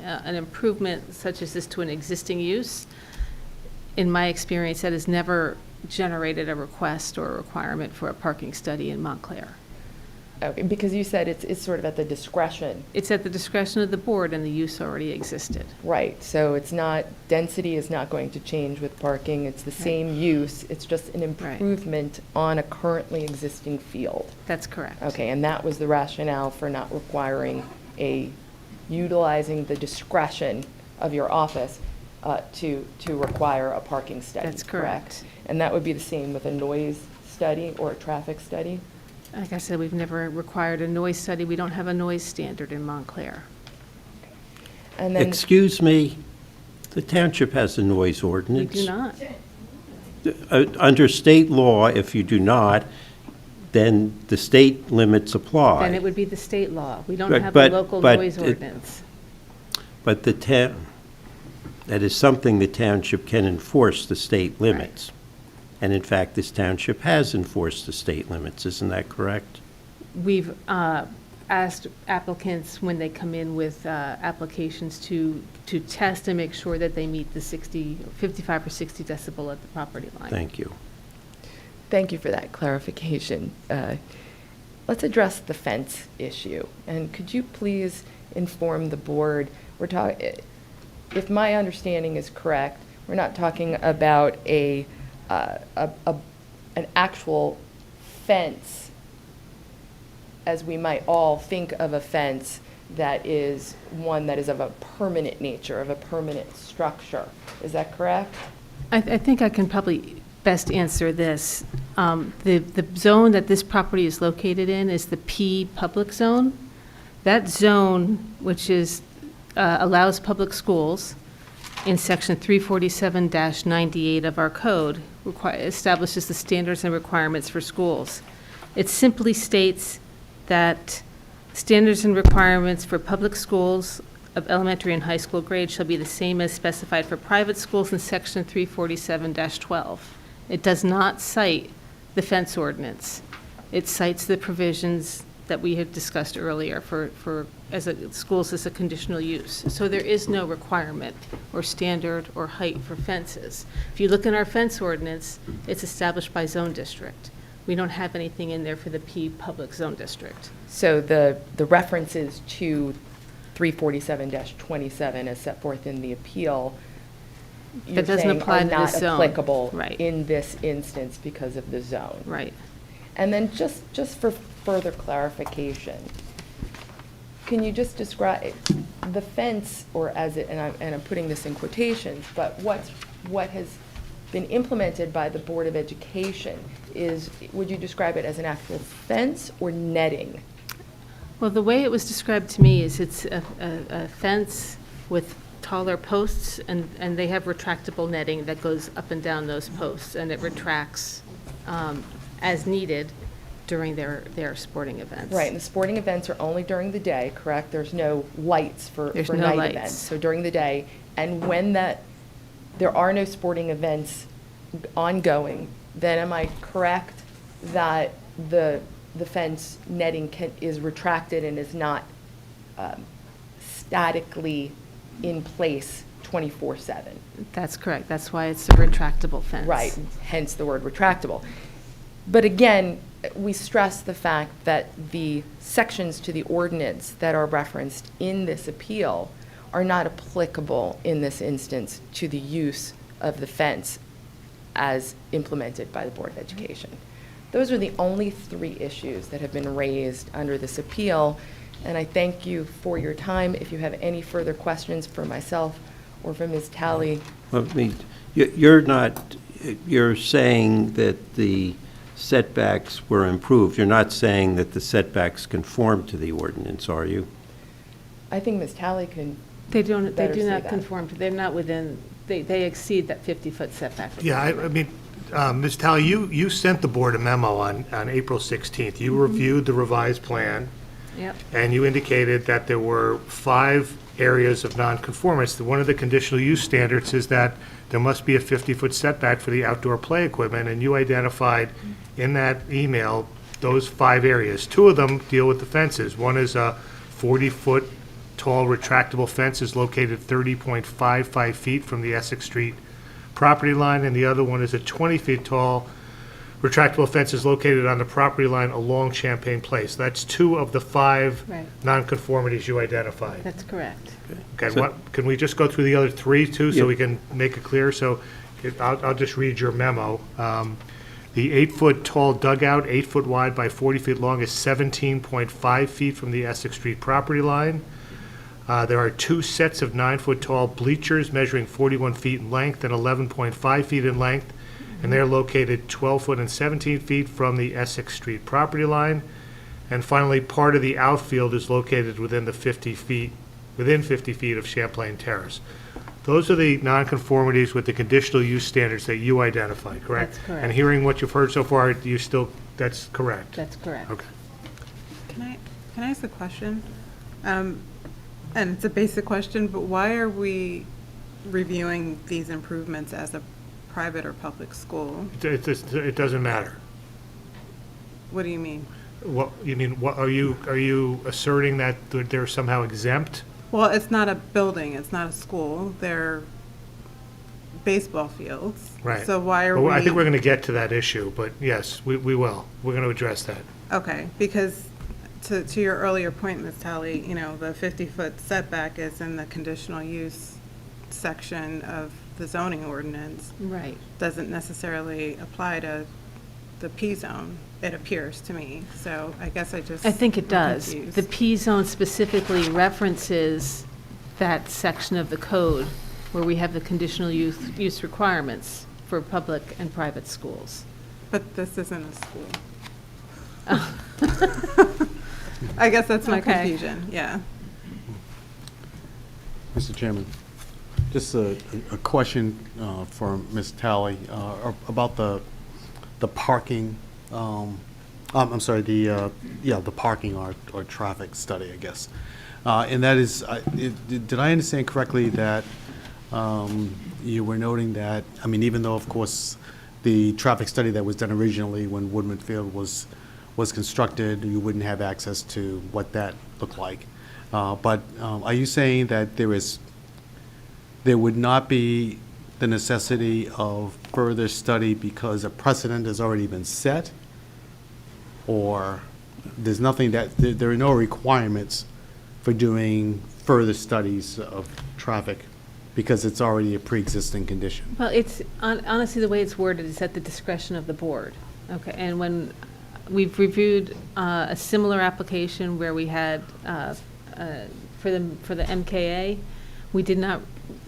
an improvement such as this to an existing use, in my experience, that has never generated a request or a requirement for a parking study in Montclair. Okay, because you said it's sort of at the discretion. It's at the discretion of the board, and the use already existed. Right, so it's not, density is not going to change with parking, it's the same use, it's just an improvement on a currently existing field. That's correct. Okay, and that was the rationale for not requiring utilizing the discretion of your office to require a parking study. That's correct. And that would be the same with a noise study or a traffic study? Like I said, we've never required a noise study. We don't have a noise standard in Montclair. And then, excuse me, the township has a noise ordinance. We do not. Under state law, if you do not, then the state limits apply. Then it would be the state law. We don't Right, have but- a local but noise it- ordinance. But that is something the township can enforce, the state limits. And in fact, this township has enforced the state limits, isn't that correct? We've asked applicants when they come in with applications to test and make sure that they meet the 55 or 60 decibel at the property line. Thank you. Thank you for that clarification. Let's address the fence issue. And could you please inform the board, if my understanding is correct, we're not talking about an actual fence as we might all think of a fence that is one that is of a permanent nature, of a permanent structure. Is that correct? I think I can probably best answer this. The zone that this property is located in is the P public zone. That zone, which is allows public schools in section 347-98 of our code, establishes the standards and requirements for schools. It simply states that standards and requirements for public schools of elementary and high school grade shall be the same as specified for private schools in section 347-12. It does not cite the fence ordinance. It cites the provisions that we had discussed earlier for schools as a conditional use. So there is no requirement or standard or height for fences. If you look in our fence ordinance, it's established by zone district. We don't have anything in there for the P public zone district. So the references to 347-27 as set forth in the appeal, That doesn't apply to this zone. Are not applicable Right. in this instance because of the zone. Right. And then just for further clarification, can you just describe the fence, or as it, and I'm putting this in quotations, but what has been implemented by the Board of Education is, would you describe it as an actual fence or netting? Well, the way it was described to me is it's a fence with taller posts, and they have retractable netting that goes up and down those posts, and it retracts as needed during their sporting events. Right, and the sporting events are only during the day, correct? There's no lights for There's no night lights. events. So during the day, and when there are no sporting events ongoing, then am I correct that the fence netting is retracted and is not statically in place 24/7? That's correct. That's why it's a retractable fence. Right, hence the word retractable. But again, we stress the fact that the sections to the ordinance that are referenced in this appeal are not applicable in this instance to the use of the fence as implemented by the Board of Education. Those are the only three issues that have been raised under this appeal, and I thank you for your time. If you have any further questions for myself or for Ms. Talley. You're saying that the setbacks were improved. You're not saying that the setbacks conform to the ordinance, are you? I think Ms. Talley can They do better say not that. conform to, they're not within, they exceed that 50-foot setback. Yeah, I mean, Ms. Talley, you sent the board a memo on April 16th. You reviewed the revised plan, Yep. and you indicated that there were 5 areas of nonconformance. One of the conditional use standards is that there must be a 50-foot setback for the outdoor play equipment, and you identified in that email those 5 areas. 2 of them deal with the fences. One is a 40-foot tall retractable fence is located 30.55 feet from the Essex Street property line, and the other one is a 20 feet tall retractable fence is located on the property line along Champagne Place. That's 2 of the 5 Right. nonconformities you identified. That's correct. Okay, can we just go through the other 3 too, so Yeah. we can make it clear? So I'll just read your memo. The 8-foot tall dugout, 8 foot wide by 40 feet long, is 17.5 feet from the Essex Street property line. There are 2 sets of 9-foot tall bleachers measuring 41 feet in length and 11.5 feet in length, and they're located 12 foot and 17 feet from the Essex Street property line. And finally, part of the outfield is located within 50 feet of Champlain Terrace. Those are the nonconformities with the conditional use standards that you identified, correct? That's correct. And hearing what you've heard so far, that's correct? That's correct. Okay. Can I ask a question? And it's a basic question, but why are we reviewing these improvements as a private or public school. It doesn't matter. What do you mean? What, you mean, what, are you asserting that they're somehow exempt? Well, it's not a building, it's not a school, they're baseball fields. Right. So why are Well, we? I think we're going to get to that issue, but yes, we will. We're going to address that. Okay, because to your earlier point, Ms. Talley, you know, the 50-foot setback is in the conditional use section of the zoning ordinance. Right. Doesn't necessarily apply to the P-zone, it appears to me. So I guess I think it I'm does. confused. The P-zone specifically references that section of the code where we have the conditional use requirements for public and private schools. But this isn't a school. I guess that's my Okay. confusion, yeah. Mr. Chairman, just a question for Ms. Talley about the parking, I'm sorry, the parking or traffic study, I guess. And that is, did I understand correctly that you were noting that, I mean, even though, of course, the traffic study that was done originally when Woodman Field was constructed, you wouldn't have access to what that looked like. But are you saying that there would not be the necessity of further study because a precedent has already been set? Or there's nothing there are no requirements for doing further studies of traffic because it's already a pre-existing condition? Well, it's, honestly, the way it's worded is at the discretion of the board. Okay, and when we've reviewed a similar application where we had, for the MKA,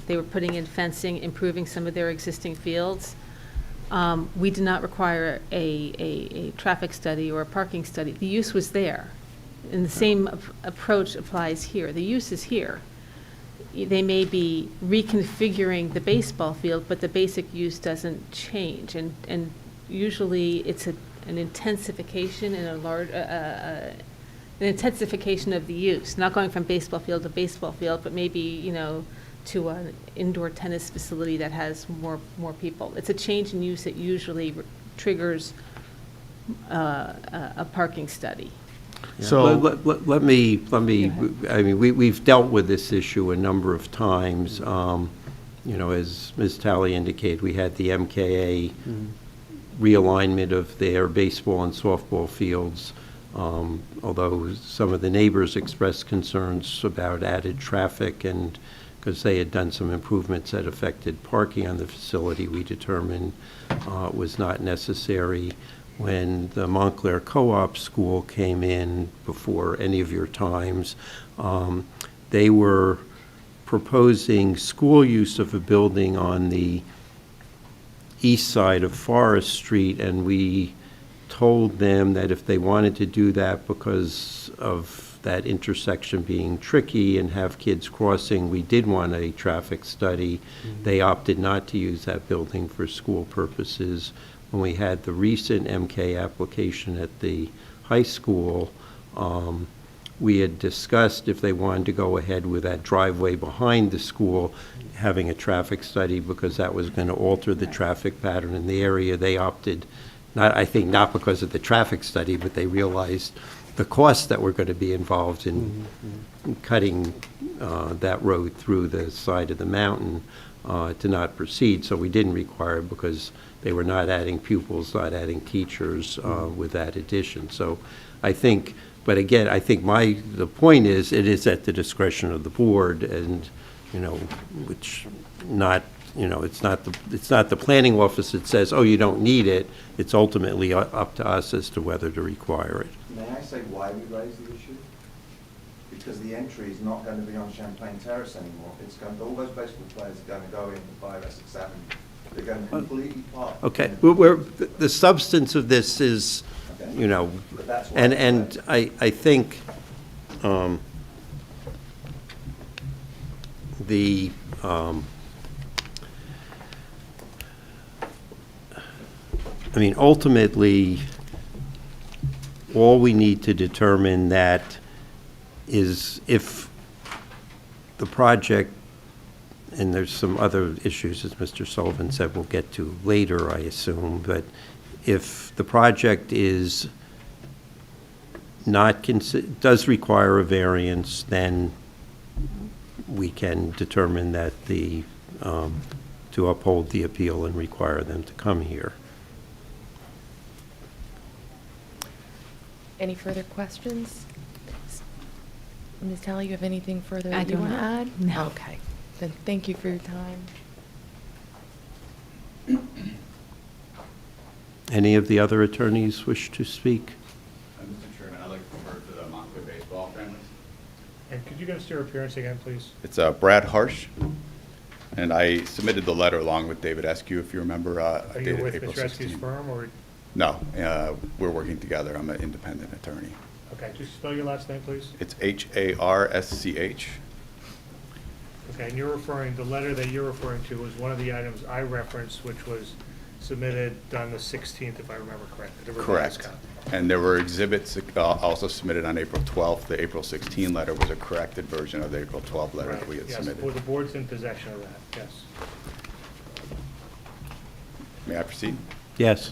they were putting in fencing, improving some of their existing fields. We did not require a traffic study or a parking study. The use was there. And the same approach applies here. The use is here. They may be reconfiguring the baseball field, but the basic use doesn't change. And usually it's an intensification in a large, an intensification of the use, not going from baseball field to baseball field, but maybe, you know, to an indoor tennis facility that has more people. It's a change in use that usually triggers a parking study. So let me, I mean, we've dealt with this issue a number of times. You know, as Ms. Talley indicated, we had the MKA realignment of their baseball and softball fields, although some of the neighbors expressed concerns about added traffic, and because they had done some improvements that affected parking on the facility, we determined it was not necessary. When the Montclair Co-op School came in before any of your times, they were proposing school use of a building on the east side of Forest Street, and we told them that if they wanted to do that because of that intersection being tricky and have kids crossing, we did want a traffic study. They opted not to use that building for school purposes. When we had the recent MK application at the high school, we had discussed if they wanted to go ahead with that driveway behind the school, having a traffic study, because that was going to alter the traffic pattern in the area. They opted, I think not because of the traffic study, but they realized the costs that were going to be involved in cutting that road through the side of the mountain to not proceed. So we didn't require it because they were not adding pupils, not adding teachers with that addition. So I think, but again, I think the point is, it is at the discretion of the board, and, you know, which not, you know, it's not the planning office that says, oh, you don't need it. It's ultimately up to us as to whether to require it. May I say why we raised the issue? Because the entry is not going to be on Champlain Terrace anymore. It's going, all those baseball players are going to go into 5 Essex Avenue. They're going to completely park. Okay, the substance of this is, you know, and I think I mean, ultimately, all we need to determine that is if the project and there's some other issues, as Mr. Sullivan said, we'll get to later, I assume, but if the project is not, does require a variance, then we can determine that to uphold the appeal and require them to come here. Any further questions? Ms. Talley, you have anything further I that you do want to not. add? No. Okay, then thank you for your time. Any of the other attorneys wish to speak? Mr. Chairman, I'd like to refer to the Montclair baseball families. And could you give us your appearance again, please? It's Brad Harsh, and I submitted the letter along with David Eskew, if you remember. Are you dated with April Mr. Eskew's 16. firm, or? No, we're working together. I'm an independent attorney. Okay, just spell your last name, please. It's Harsch. Okay, and you're referring, the letter that you're referring to was one of the items I referenced, which was submitted on the 16th, if I remember correctly. the revised Correct. copy. And there were exhibits also submitted on April 12th. The April 16 letter was a corrected version of the April 12 letter that we had Yes, submitted. well, the board's in possession of that, yes. May I proceed? Yes.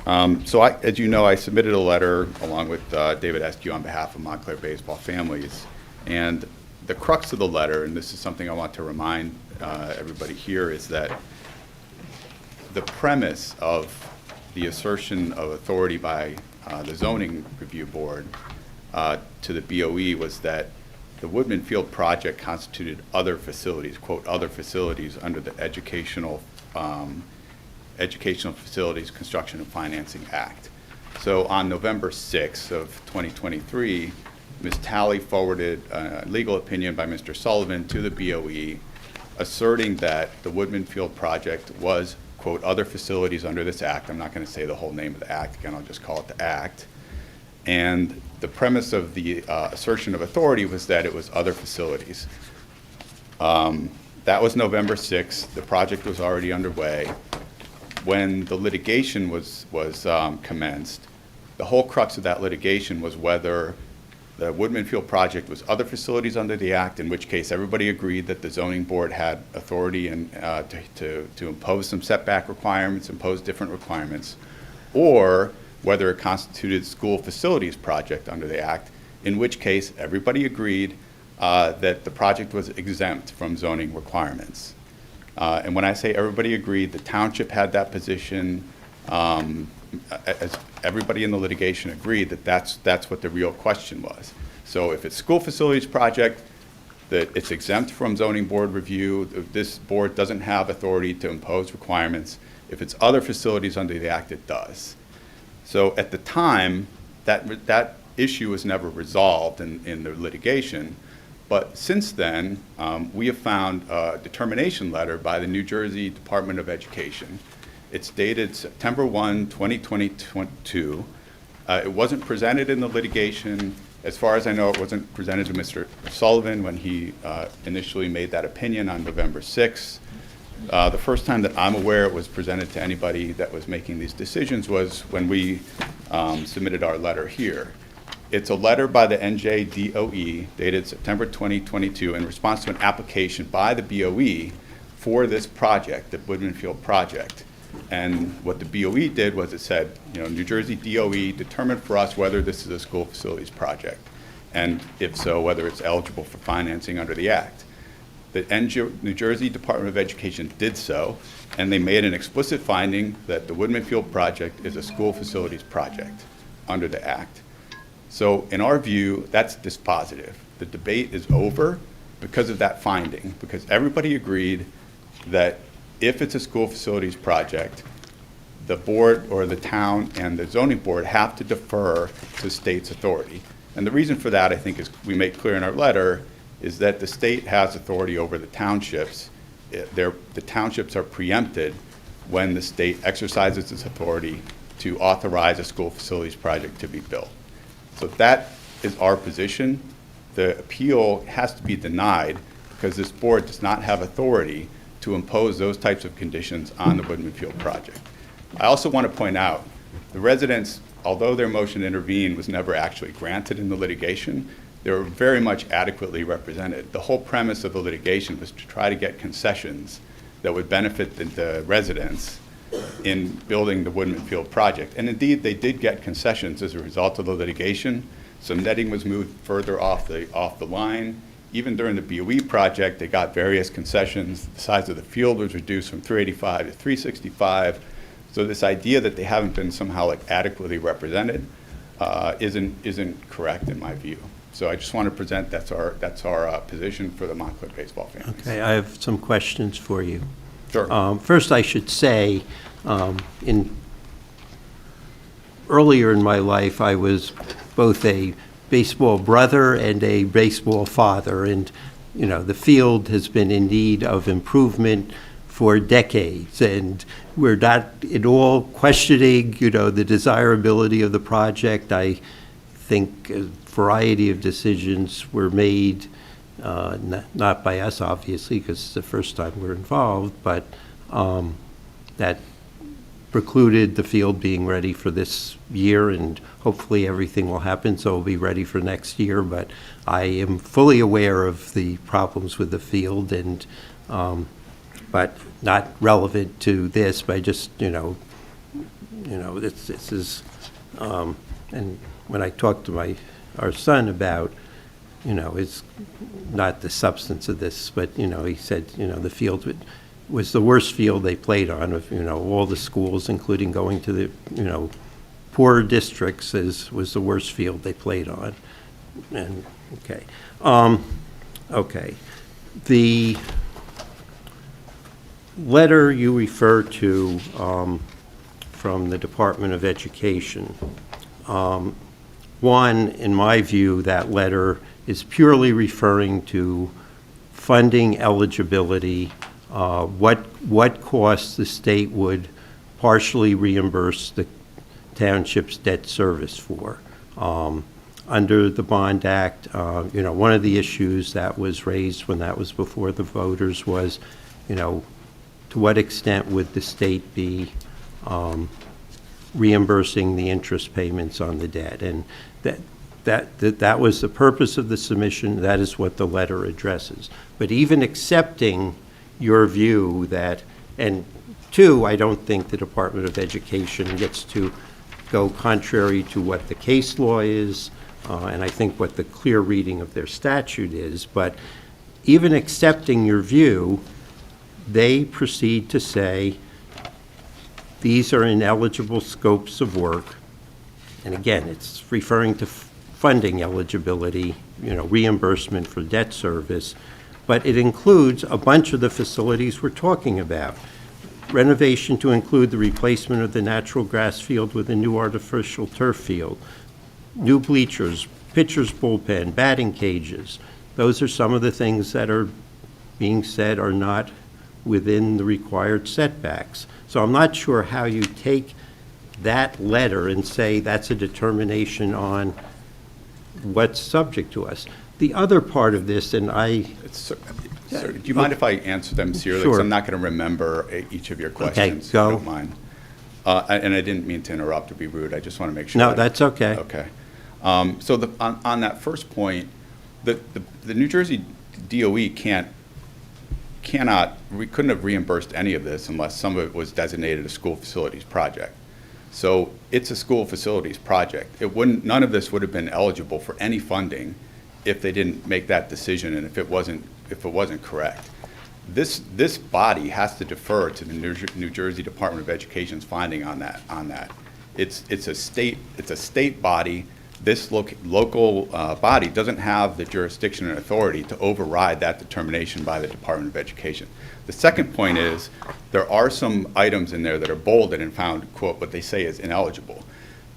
So as you know, I submitted a letter along with David Eskew on behalf of Montclair baseball families. And the crux of the letter, and this is something I want to remind everybody here, is that the premise of the assertion of authority by the zoning review board to the BOE was that the Woodman Field project constituted other facilities, quote, other facilities under the Educational Facilities Construction and Financing Act. So on November 6th of 2023, Ms. Talley forwarded a legal opinion by Mr. Sullivan to the BOE asserting that the Woodman Field project was, quote, other facilities under this act. I'm not going to say the whole name of the act. Again, I'll just call it the act. And the premise of the assertion of authority was that it was other facilities. That was November 6th. The project was already underway. When the litigation was commenced, the whole crux of that litigation was whether the Woodman Field project was other facilities under the act, in which case everybody agreed that the zoning board had authority to impose some setback requirements, impose different requirements, or whether it constituted school facilities project under the act, in which case everybody agreed that the project was exempt from zoning requirements. And when I say everybody agreed, the township had that position. As everybody in the litigation agreed that that's what the real question was. So if it's school facilities project, that it's exempt from zoning board review. This board doesn't have authority to impose requirements. If it's other facilities under the act, it does. So at the time, that issue was never resolved in the litigation. But since then, we have found a determination letter by the New Jersey Department of Education. It's dated September 1, 2022. It wasn't presented in the litigation. As far as I know, it wasn't presented to Mr. Sullivan when he initially made that opinion on November 6th. The first time that I'm aware it was presented to anybody that was making these decisions was when we submitted our letter here. It's a letter by the NJDOE dated September 2022 in response to an application by the BOE for this project, the Woodman Field project. And what the BOE did was it said, New Jersey DOE determined for us whether this is a school facilities project, and if so, whether it's eligible for financing under the act. The New Jersey Department of Education did so, and they made an explicit finding that the Woodman Field project is a school facilities project under the act. So in our view, that's dispositive. The debate is over because of that finding, because everybody agreed that if it's a school facilities project, the board or the town and the zoning board have to defer to state's authority. And the reason for that, I think, is we make clear in our letter, is that the state has authority over the townships. The townships are preempted when the state exercises its authority to authorize a school facilities project to be built. So that is our position. The appeal has to be denied because this board does not have authority to impose those types of conditions on the Woodman Field project. I also want to point out, the residents, although their motion to intervene was never actually granted in the litigation, they were very much adequately represented. The whole premise of the litigation was to try to get concessions that would benefit the residents in building the Woodman Field project. And indeed, they did get concessions as a result of the litigation. So netting was moved further off the line. Even during the BOE project, they got various concessions. The size of the field was reduced from 385 to 365. So this idea that they haven't been somehow like adequately represented isn't correct in my view. So I just want to present that's our position for the Montclair baseball fans. Okay, I have some questions for you. Sure. First, I should say, earlier in my life, I was both a baseball brother and a baseball father, and the field has been in need of improvement for decades, and we're not at all questioning, the desirability of the project. I think a variety of decisions were made, not by us, obviously, because it's the first time we're involved, but that precluded the field being ready for this year, and hopefully everything will happen so it'll be ready for next year. But I am fully aware of the problems with the field, and but not relevant to this. But just this is, and when I talked to our son about, it's not the substance of this, but he said the field was the worst field they played on of all the schools, including going to the poorer districts, was the worst field they played on. And okay, the letter you refer to from the Department of Education. One, in my view, that letter is purely referring to funding eligibility, what costs the state would partially reimburse the township's debt service for. Under the Bond Act, one of the issues that was raised when that was before the voters was, to what extent would the state be reimbursing the interest payments on the debt? And that was the purpose of the submission. That is what the letter addresses. But even accepting your view that, and two, I don't think the Department of Education gets to go contrary to what the case law is, and I think what the clear reading of their statute is. But even accepting your view, they proceed to say these are ineligible scopes of work. And again, it's referring to funding eligibility, reimbursement for debt service, but it includes a bunch of the facilities we're talking about. Renovation to include the replacement of the natural grass field with a new artificial turf field, new bleachers, pitcher's bullpen, batting cages. Those are some of the things that are being said are not within the required setbacks. So I'm not sure how you take that letter and say that's a determination on what's subject to us. The other part of this, and Sir, do you mind if I answer them serially? Sure. 'Cause I'm not going to remember each of your questions. Okay, go. If you don't mind. And I didn't mean to interrupt or be rude. I just want to make sure. No, that's okay. Okay. So on that first point, the New Jersey DOE couldn't have reimbursed any of this unless some of it was designated a school facilities project. So it's a school facilities project. None of this would have been eligible for any funding if they didn't make that decision and if it wasn't correct. This body has to defer to the New Jersey Department of Education's finding on that. It's a state body. This local body doesn't have the jurisdiction and authority to override that determination by the Department of Education. The second point is there are some items in there that are bolded and found, quote, what they say is ineligible.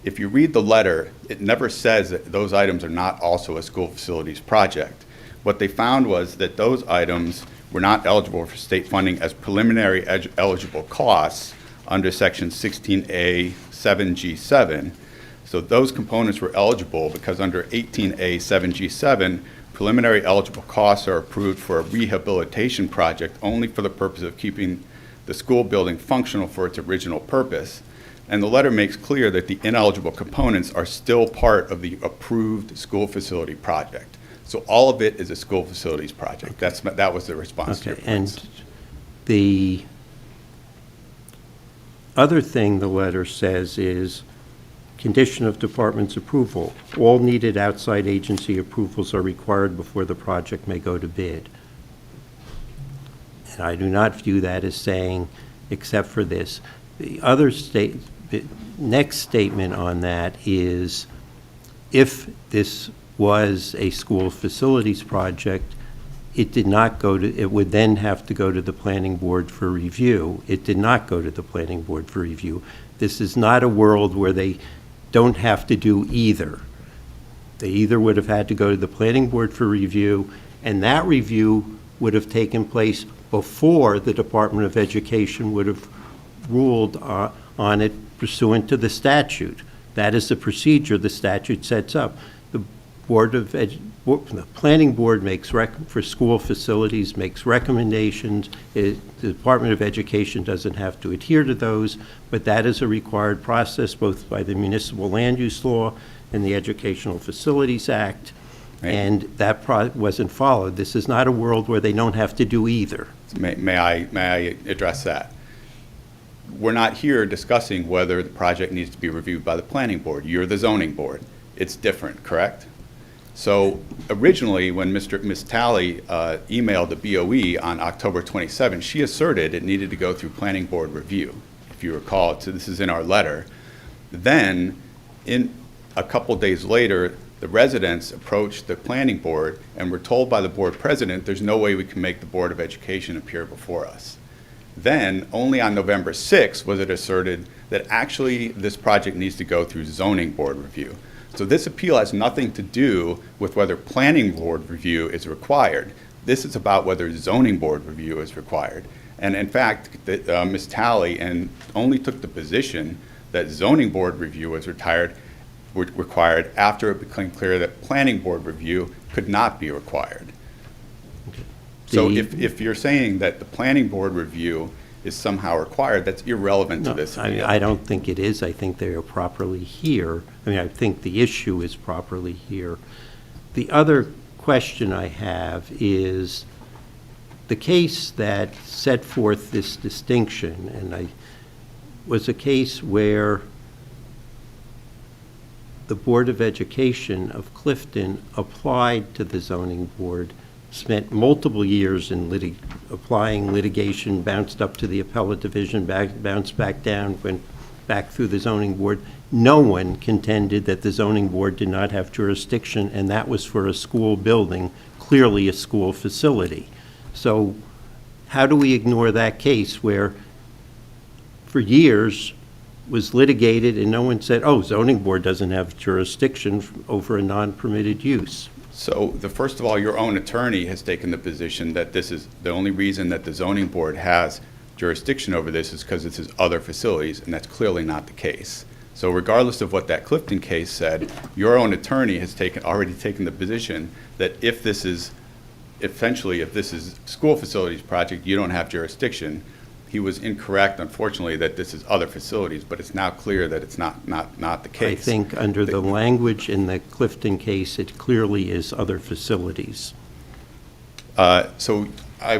If you read the letter, it never says that those items are not also a school facilities project. What they found was that those items were not eligible for state funding as preliminary eligible costs under Section 16A 7G7. So those components were eligible because under 18A 7G7, preliminary eligible costs are approved for a rehabilitation project only for the purpose of keeping the school building functional for its original purpose. And the letter makes clear that the ineligible components are still part of the approved school facility project. So all of it is a school facilities project. That was the response to your Okay, points. and the other thing the letter says is, condition of department's approval. All needed outside agency approvals are required before the project may go to bid. And I do not view that as saying, except for this. The next statement on that is, if this was a school facilities project, it did not go to, it would then have to go to the planning board for review. It did not go to the planning board for review. This is not a world where they don't have to do either. They either would have had to go to the planning board for review, and that review would have taken place before the Department of Education would have ruled on it pursuant to the statute. That is the procedure the statute sets up. The planning board makes for school facilities, makes recommendations. The Department of Education doesn't have to adhere to those, but that is a required process both by the Municipal Land Use Law and the Educational Facilities Act, and that wasn't followed. This is not a world where they don't have to do either. May I address that? We're not here discussing whether the project needs to be reviewed by the planning board. You're the zoning board. It's different, correct? So originally, when Ms. Talley emailed the BOE on October 27, she asserted it needed to go through planning board review. If you recall, so this is in our letter. Then, a couple days later, the residents approached the planning board and were told by the board president, there's no way we can make the Board of Education appear before us. Then, only on November 6th was it asserted that actually this project needs to go through zoning board review. So this appeal has nothing to do with whether planning board review is required. This is about whether zoning board review is required. And in fact, Ms. Talley only took the position that zoning board review was required after it became clear that planning board review could not be required. So if you're saying that the planning board review is somehow required, that's irrelevant to this. I don't think it is. I think they are properly here. I mean, I think the issue is properly here. The other question I have is the case that set forth this distinction, and was a case where the Board of Education of Clifton applied to the zoning board, spent multiple years in applying litigation, bounced up to the appellate division, bounced back down, went back through the zoning board. No one contended that the zoning board did not have jurisdiction, and that was for a school building, clearly a school facility. So how do we ignore that case where for years was litigated and no one said, oh, zoning board doesn't have jurisdiction over a non-permitted use? So first of all, your own attorney has taken the position that this is the only reason that the zoning board has jurisdiction over this is because it's other facilities, and that's clearly not the case. So regardless of what that Clifton case said, your own attorney has already taken the position that if this is school facilities project, you don't have jurisdiction. He was incorrect, unfortunately, that this is other facilities, but it's now clear that it's not the case. I think under the language in the Clifton case, it clearly is other facilities. So I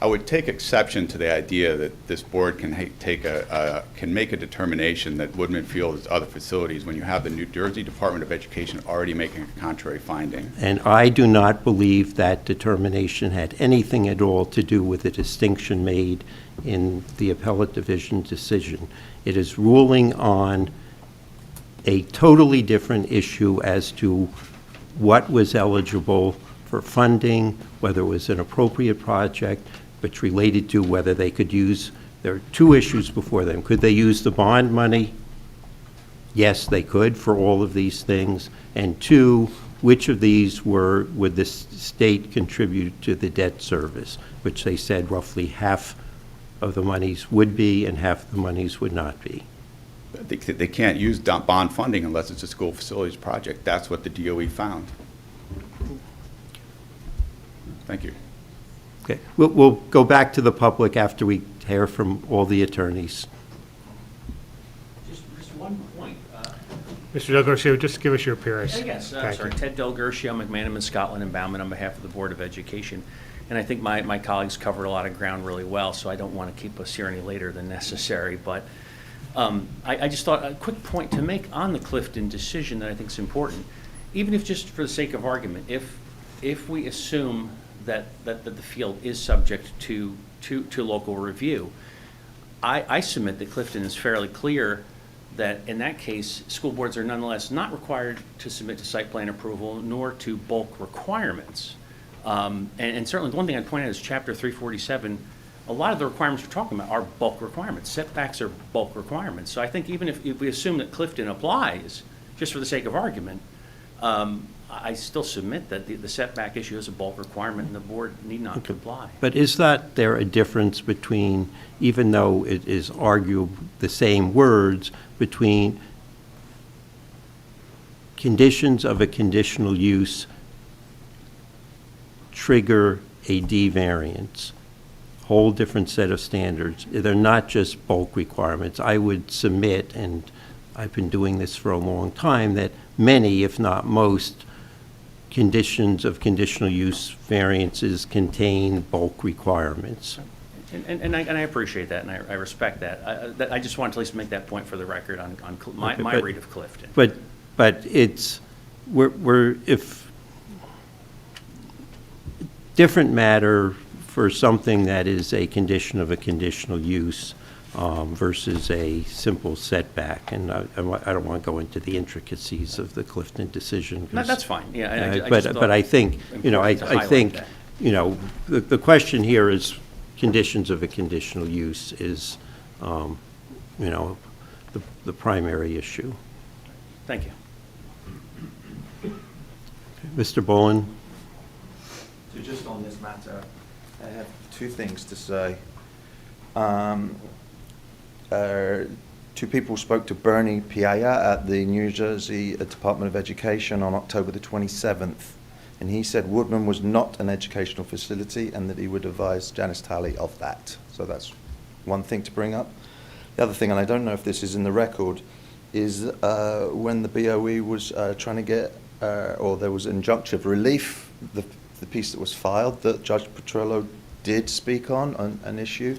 would take exception to the idea that this board can make a determination that Woodman Field is other facilities when you have the New Jersey Department of Education already making a contrary finding. And I do not believe that determination had anything at all to do with the distinction made in the appellate division decision. It is ruling on a totally different issue as to what was eligible for funding, whether it was an appropriate project, which related to whether they could use, there are two issues before them. Could they use the bond money? Yes, they could for all of these things. And two, which of these would the state contribute to the debt service, which they said roughly half of the monies would be and half the monies would not be. They can't use bond funding unless it's a school facilities project. That's what the DOE found. Thank you. Okay, we'll go back to the public after we hear from all the attorneys. Just one point. Mr. Del Garcia, just give us your appearance. Yes, Thank sorry, you. Ted Del Gershio, McManaman, Scotland and Bauman on behalf of the Board of Education. And I think my colleagues covered a lot of ground really well, so I don't want to keep us here any later than necessary. But I just thought a quick point to make on the Clifton decision that I think is important, even if just for the sake of argument, if we assume that the field is subject to local review, I submit that Clifton is fairly clear that in that case, school boards are nonetheless not required to submit to site plan approval nor to bulk requirements. And certainly the one thing I'd point out is Chapter 347, a lot of the requirements we're talking about are bulk requirements. Setbacks are bulk requirements. So I think even if we assume that Clifton applies, just for the sake of argument, I still submit that the setback issue is a bulk requirement and the board need not comply. But is that there a difference between, even though it is argued the same words, between conditions of a conditional use trigger a D variance? Whole different set of standards. They're not just bulk requirements. I would submit, and I've been doing this for a long time, that many, if not most, conditions of conditional use variances contain bulk requirements. And I appreciate that, and I respect that. I just wanted to at least make that point for the record on my read of Clifton. But it's, if different matter for something that is a condition of a conditional use versus a simple setback. And I don't want to go into the intricacies of the Clifton decision. No, that's fine, yeah. But I think, I think, the question here is conditions of a conditional use is, the primary issue. Thank you. Mr. Bolin? So just on this matter, I have two things to say. Two people spoke to Bernie Piaia at the New Jersey Department of Education on October the 27th, and he said Woodman was not an educational facility and that he would advise Janice Talley of that. So that's one thing to bring up. The other thing, and I don't know if this is in the record, is when the BOE was trying to get, or there was injunctive relief, the piece that was filed that Judge Petrillo did speak on an issue.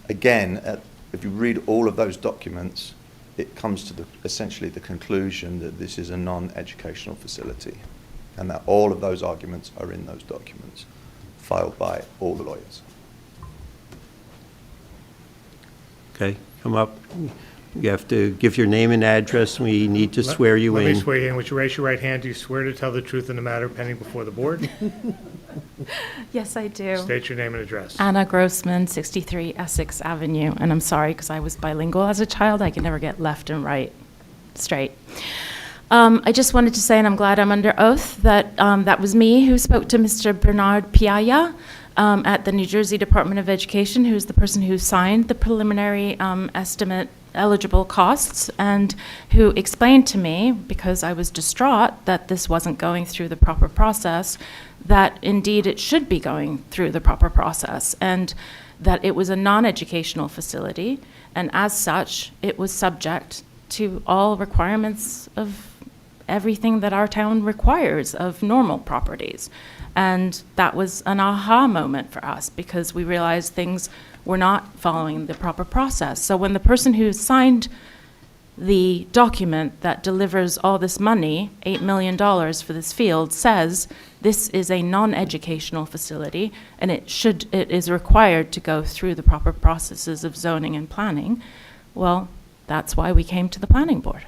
Again, if you read all of those documents, it comes to essentially the conclusion that this is a non-educational facility, and that all of those arguments are in those documents, filed by all the lawyers. Okay, come up. You have to give your name and address. We need to swear you in. Let me swear you in. Would you raise your right hand? Do you swear to tell the truth in the matter pending before the board? Yes, I do. State your name and address. Anna Grossman, 63 Essex Avenue. And I'm sorry, because I was bilingual as a child. I could never get left and right straight. I just wanted to say, and I'm glad I'm under oath, that that was me who spoke to Mr. Bernard Piaia at the New Jersey Department of Education, who's the person who signed the preliminary estimate eligible costs, and who explained to me, because I was distraught that this wasn't going through the proper process, that indeed it should be going through the proper process, and that it was a non-educational facility, and as such, it was subject to all requirements of everything that our town requires of normal properties. And that was an aha moment for us, because we realized things were not following the proper process. So when the person who signed the document that delivers all this money, $8 million for this field, says this is a non-educational facility and it is required to go through the proper processes of zoning and planning, well, that's why we came to the planning board.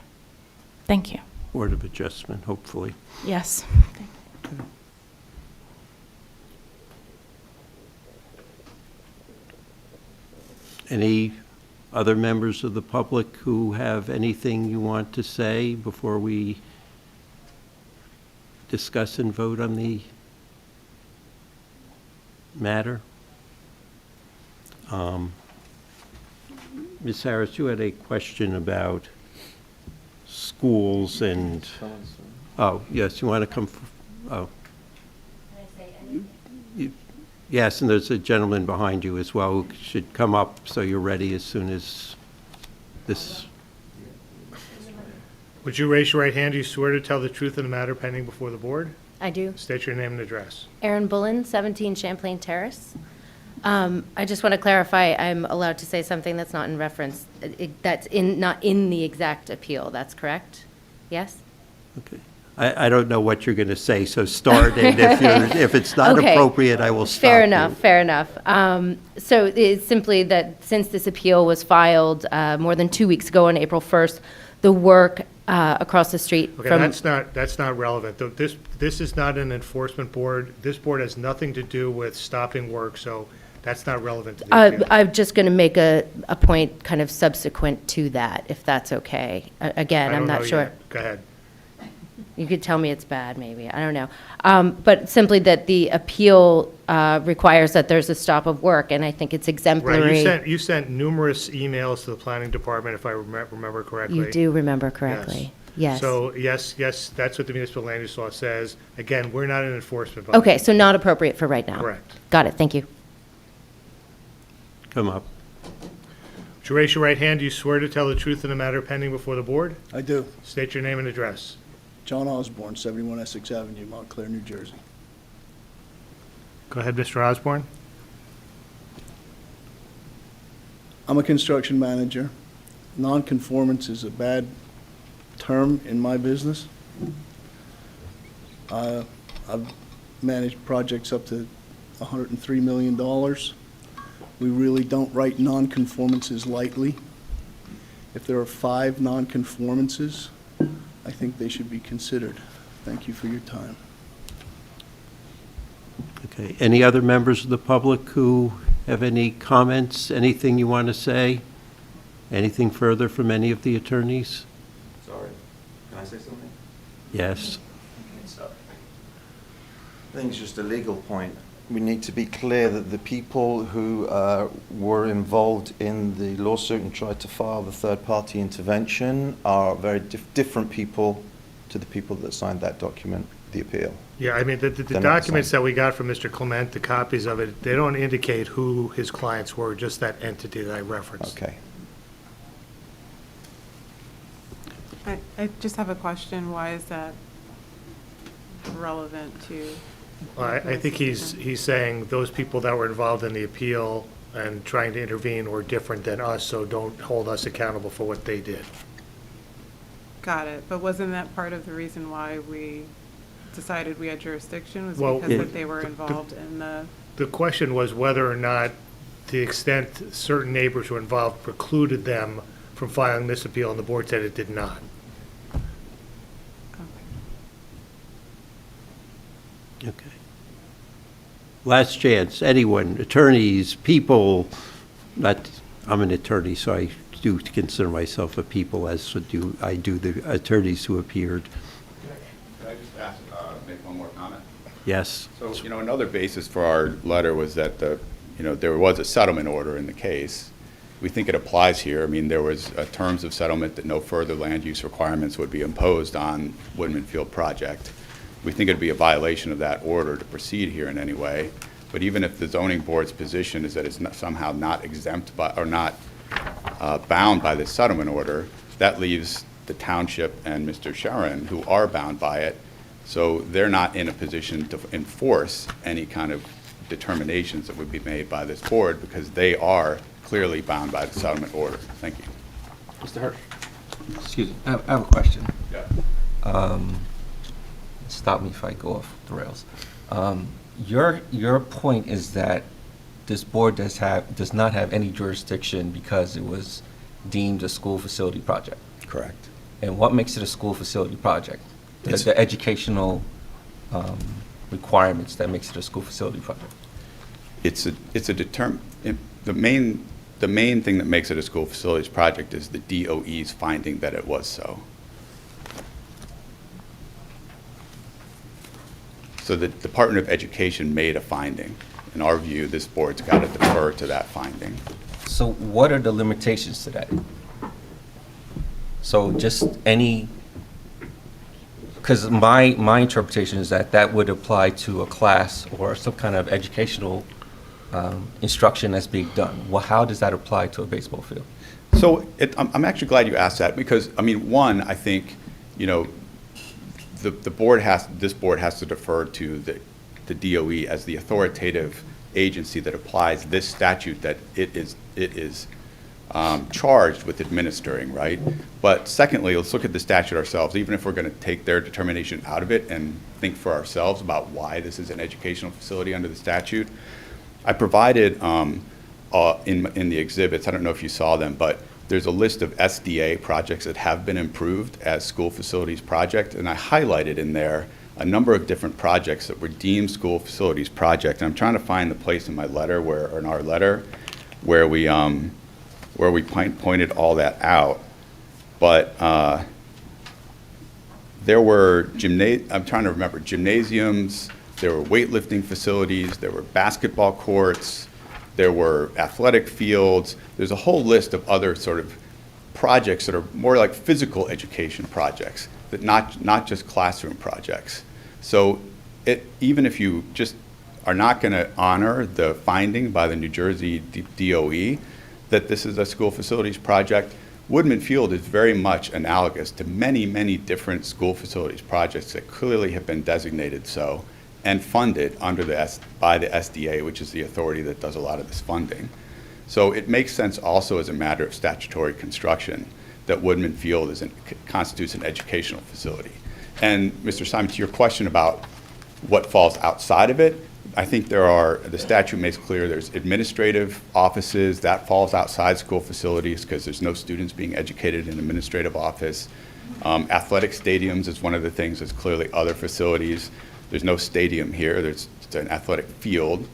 Thank you. Board of Adjustment, hopefully. Yes. Any other members of the public who have anything you want to say before we discuss and vote on the matter? Ms. Harris, you had a question about schools and, oh, yes, you want to come, oh. Can I say anything? Yes, and there's a gentleman behind you as well who should come up so you're ready as soon as this. Would you raise your right hand? Do you swear to tell the truth in the matter pending before the board? I do. State your name and address. Erin Bullen, 17 Champlain Terrace. I just want to clarify, I'm allowed to say something that's not in reference, not in the exact appeal, that's correct? Yes? Okay. I don't know what you're going to say, so start, and if it's not Okay. appropriate, I will stop Fair you. enough, fair enough. So it's simply that since this appeal was filed more than 2 weeks ago on April 1st, the work across the street Okay, from... that's not relevant. This is not an enforcement board. This board has nothing to do with stopping work, so that's not relevant to the appeal. I'm just going to make a point kind of subsequent to that, if that's okay. Again, I I'm don't not know sure. yet. Go ahead. You could tell me it's bad, maybe, I don't know. But simply that the appeal requires that there's a stop of work, and I think it's exemplary. Right, you sent numerous emails to the planning department, if I remember correctly. You do remember correctly, yes. So, yes, that's what the municipal land use law says. Again, we're not an enforcement body. Okay, so not appropriate for right now. Correct. Got it, thank you. Come up. Would you raise your right hand? Do you swear to tell the truth in the matter pending before the board? I do. State your name and address. John Osborne, 71 Essex Avenue, Montclair, New Jersey. Go ahead, Mr. Osborne. I'm a construction manager. Non-conformance is a bad term in my business. I've managed projects up to $103 million. We really don't write non-conformances lightly. If there are 5 non-conformances, I think they should be considered. Thank you for your time. Okay. Any other members of the public who have any comments, anything you want to say? Anything further from any of the attorneys? Sorry, can I say something? Yes. So, I think it's just a legal point. We need to be clear that the people who were involved in the lawsuit and tried to file the third-party intervention are very different people to the people that signed that document, the appeal. Yeah, I mean, the They're not the documents same. that we got from Mr. Clement, the copies of it, they don't indicate who his clients were, just that entity that I referenced. Okay. I just have a question. Why is that relevant to? I think he's saying those people that were involved in the appeal and trying to intervene were different than us, so don't hold us accountable for what they did. Got it. But wasn't that part of the reason why we decided we had jurisdiction, was Well, because that they were involved in the? The question was whether or not the extent certain neighbors were involved precluded them from filing this appeal, and the board said it did not. Okay. Last chance, anyone, attorneys, people, I'm an attorney, so I do consider myself a people, as I do the attorneys who appeared. Can I just ask, make one more comment? Yes. So, another basis for our letter was that there was a settlement order in the case. We think it applies here. I mean, there was terms of settlement that no further land use requirements would be imposed on Woodman Field project. We think it'd be a violation of that order to proceed here in any way. But even if the zoning board's position is that it's somehow not exempt by, or not bound by this settlement order, that leaves the township and Mr. Sharon, who are bound by it. So they're not in a position to enforce any kind of determinations that would be made by this board because they are clearly bound by the settlement order. Thank you. Mr. Hirsch, excuse me, I have a question. Yeah. Stop me if I go off the rails. Your point is that this board does not have any jurisdiction because it was deemed a school facility project. Correct. And what makes it a school facility project? The educational requirements that makes it a school facility project. The main thing that makes it a school facilities project is the DOE's finding that it was so. So the Department of Education made a finding. In our view, this board's got to defer to that finding. So what are the limitations to that? So just any, because my interpretation is that would apply to a class or some kind of educational instruction that's being done. Well, how does that apply to a baseball field? So I'm actually glad you asked that because, I mean, one, I think you know, this board has to defer to the DOE as the authoritative agency that applies this statute that it is charged with administering, right? But secondly, let's look at the statute ourselves, even if we're going to take their determination out of it and think for ourselves about why this is an educational facility under the statute. I provided in the exhibits, I don't know if you saw them, but there's a list of SDA projects that have been improved as school facilities project, and I highlighted in there a number of different projects that were deemed school facilities project. And I'm trying to find the place in my letter or in our letter where we pointed all that out. But there were I'm trying to remember, gymnasiums, there were weightlifting facilities, there were basketball courts, there were athletic fields. There's a whole list of other sort of projects that are more like physical education projects, that not just classroom projects. So even if you just are not going to honor the finding by the New Jersey DOE that this is a school facilities project, Woodman Field is very much analogous to many, many different school facilities projects that clearly have been designated so and funded by the SDA, which is the authority that does a lot of this funding. So it makes sense also as a matter of statutory construction that Woodman Field constitutes an educational facility. And Mr. Simon, to your question about what falls outside of it, I think the statute makes clear there's administrative offices, that falls outside school facilities because there's no students being educated in administrative office. Athletic stadiums is one of the things, there's clearly other facilities. There's no stadium here, there's an athletic field,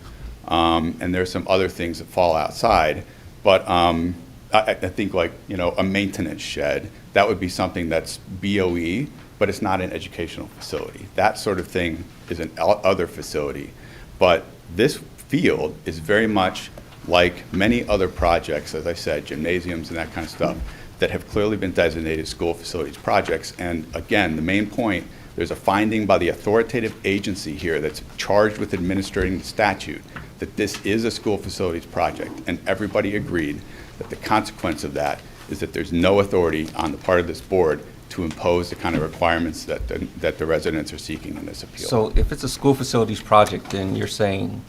and there's some other things that fall outside. But I think like, you know, a maintenance shed, that would be something that's BOE, but it's not an educational facility. That sort of thing is an other facility. But this field is very much like many other projects, as I said, gymnasiums and that kind of stuff, that have clearly been designated school facilities projects. And again, the main point, there's a finding by the authoritative agency here that's charged with administering the statute that this is a school facilities project. And everybody agreed that the consequence of that is that there's no authority on the part of this board to impose the kind of requirements that the residents are seeking in this appeal. So if it's a school facilities project, then you're saying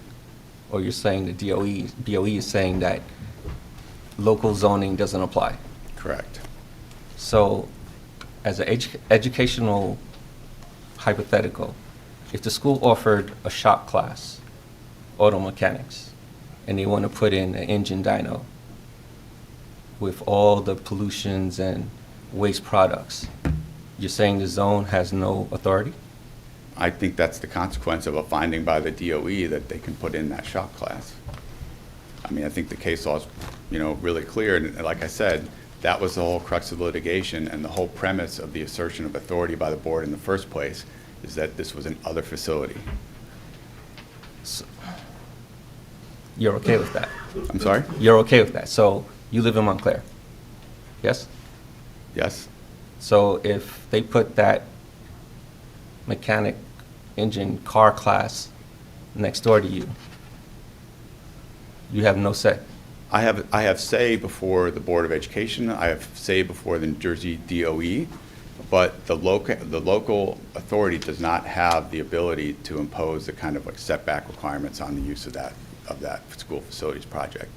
the DOE is saying that local zoning doesn't apply? Correct. So as an educational hypothetical, if the school offered a shop class, auto mechanics, and they want to put in an engine dyno with all the pollutions and waste products, you're saying the zone has no authority? I think that's the consequence of a finding by the DOE that they can put in that shop class. I mean, I think the case law is, you know, really clear. And like I said, that was the whole crux of litigation, and the whole premise of the assertion of authority by the board in the first place is that this was an other facility. So, you're okay with that? I'm sorry? You're okay with that. So you live in Montclair, yes? Yes. So if they put that mechanic engine car class next door to you, you have no say? I have say before the Board of Education. I have say before the New Jersey DOE, but the local authority does not have the ability to impose the kind of like setback requirements on the use of that school facilities project.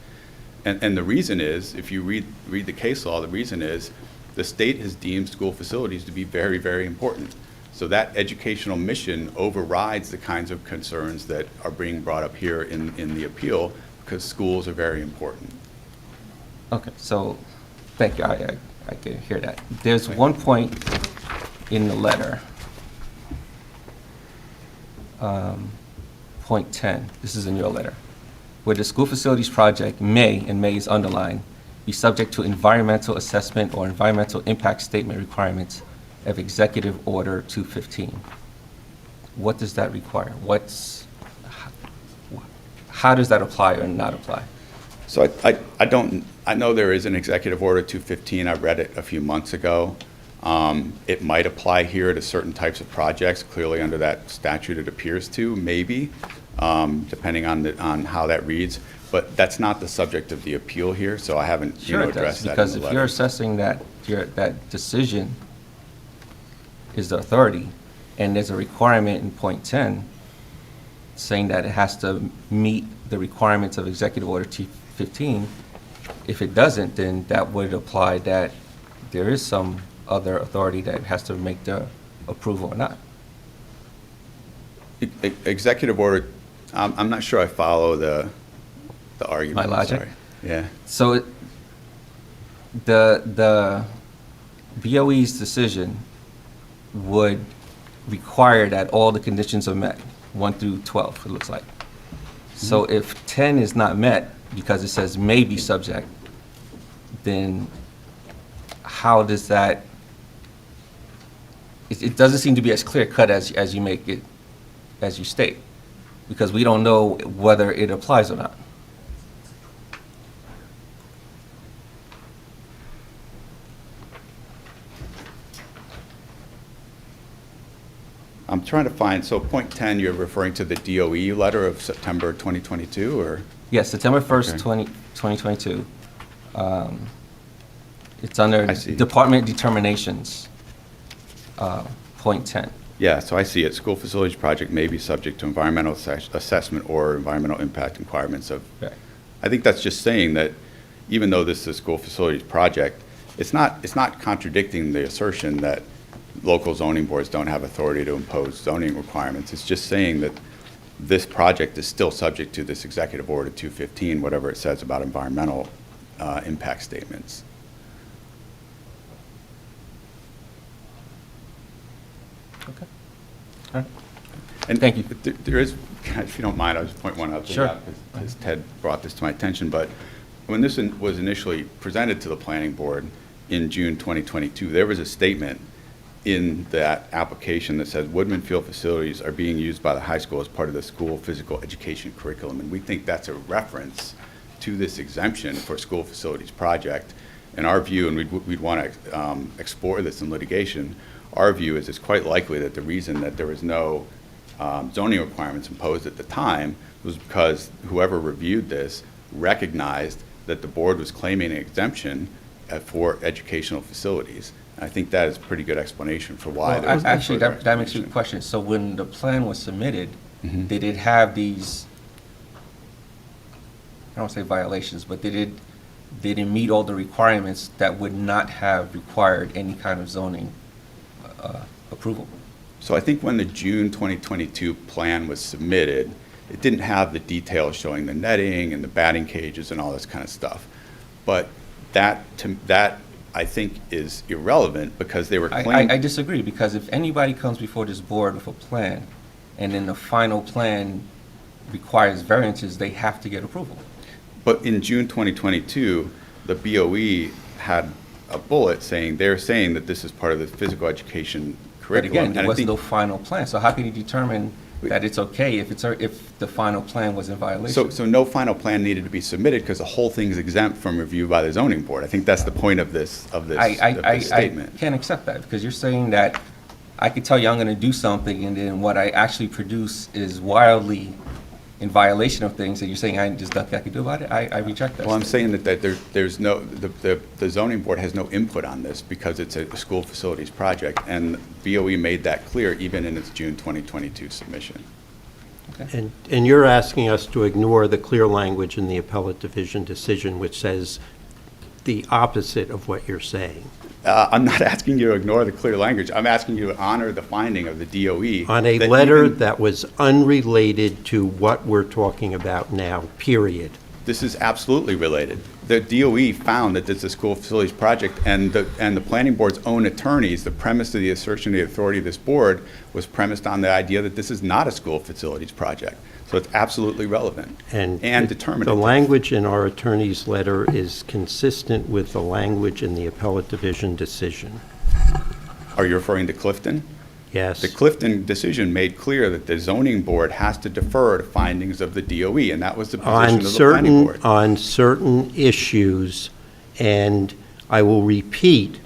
And the reason is, if you read the case law, the reason is the state has deemed school facilities to be very, very important. So that educational mission overrides the kinds of concerns that are being brought up here in the appeal, because schools are very important. Okay, so thank you. I can hear that. There's one point in the letter, point 10, this is in your letter, where the school facilities project may, and may is underlined, be subject to environmental assessment or environmental impact statement requirements of Executive Order 215. What does that require? How does that apply or not apply? So I know there is an Executive Order 215. I read it a few months ago. It might apply here to certain types of projects. Clearly under that statute it appears to, maybe, depending on how that reads. But that's not the subject of the appeal here, so I haven't addressed that in the letter. Because if you're assessing that decision is the authority, and there's a requirement in point 10 saying that it has to meet the requirements of Executive Order T15. If it doesn't, then that would apply that there is some other authority that has to make the approval or not. Executive Order, I'm not sure I follow the argument. My logic? Sorry. Yeah. So the BOE's decision would require that all the conditions are met, 1 through 12, it looks like. So if 10 is not met, because it says may be subject, then how does that, it doesn't seem to be as clear-cut as you make it, as you state, because we don't know whether it applies or not. I'm trying to find, so point 10, you're referring to the DOE letter of September 2022, or? Yes, September 1st, Okay. 2022. It's under I see. Department Determinations, point 10. Yeah, so I see it. School facilities project may be subject to environmental assessment or environmental impact requirements of. Right. I think that's just saying that even though this is a school facilities project, it's not contradicting the assertion that local zoning boards don't have authority to impose zoning requirements. It's just saying that this project is still subject to this Executive Order 215, whatever it says about environmental impact statements. Okay. All right. And Thank you. There is, if you don't mind, I'll just point one out. Sure. Because Ted brought this to my attention, but when this was initially presented to the planning board in June 2022, there was a statement in that application that says Woodman Field facilities are being used by the high school as part of the school physical education curriculum. And we think that's a reference to this exemption for school facilities project. In our view, and we'd want to explore this in litigation, our view is it's quite likely that the reason that there was no zoning requirements imposed at the time was because whoever reviewed this recognized that the board was claiming an exemption for educational facilities. I think that is a pretty good explanation for why. there was no Actually, further that makes me explanation. question. So when the plan was submitted, Mhm. did it have these, I don't want to say violations, but did it meet all the requirements that would not have required any kind of zoning approval? So I think when the June 2022 plan was submitted, it didn't have the details showing the netting and the batting cages and all this kind of stuff. But that I think is irrelevant because they were claiming. I disagree, because if anybody comes before this board with a plan, and then the final plan requires variances, they have to get approval. But in June 2022, the BOE had a bullet saying, they're saying that this is part of the physical education But curriculum. again, And there I was think- no final plan, so how can you determine that it's okay if the final plan was in violation? So no final plan needed to be submitted because the whole thing's exempt from review by the zoning board. I think that's the point of this statement. I can't accept that, because you're saying that I could tell you I'm going to do something, and then what I actually produce is wildly in violation of things, and you're saying there's nothing I can do about it? I reject that. Well, I'm saying that there's no, the zoning board has no input on this because it's a school facilities project, and BOE made that clear even in its June 2022 submission. And you're asking us to ignore the clear language in the appellate division decision, which says the opposite of what you're saying. I'm not asking you to ignore the clear language. I'm asking you to honor the finding of the DOE. On a that letter even- that was unrelated to what we're talking about now, period. This is absolutely related. The DOE found that this is a school facilities project, and the planning board's own attorneys, the premise of the assertion of the authority of this board was premised on the idea that this is not a school facilities project. So it's absolutely relevant and determinative. The language in our attorney's letter is consistent with the language in the appellate division decision. Are you referring to Clifton? Yes. The Clifton decision made clear that the zoning board has to defer to findings of the DOE, and that was the position of the planning board. On certain issues, and I will repeat,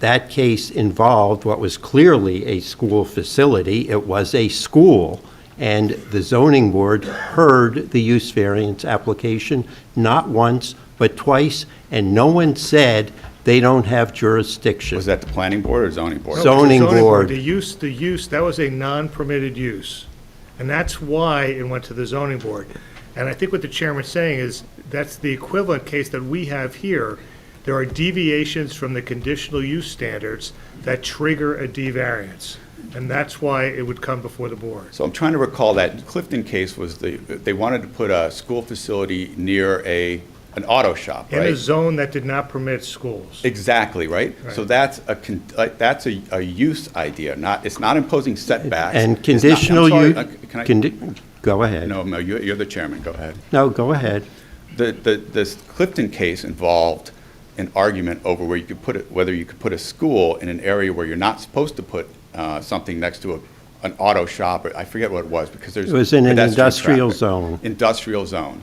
that case involved what was clearly a school facility. It was a school, and the zoning board heard the use variance application not once, but twice, and no one said They don't have jurisdiction. Was that the planning board or zoning board? No, it was the Zoning board. The use, that was a non-permitted use. And that's why it went to the zoning board. And I think what the chairman's saying is, that's the equivalent case that we have here. There are deviations from the conditional use standards that trigger a D variance. And that's why it would come before the board. So I'm trying to recall that Clifton case was they wanted to put a school facility near an auto shop, In right? a zone that did not permit schools. Exactly, right? Right. So that's a use idea, it's not imposing setbacks. And It's not- I'm conditional sorry, use, go ahead. No, you're the chairman, go ahead. No, go ahead. The Clifton case involved an argument over where you could whether you could put a school in an area where you're not supposed to put something next to an auto shop, or I forget what it was, because there's It was in an pedestrian industrial traffic. zone. Industrial zone.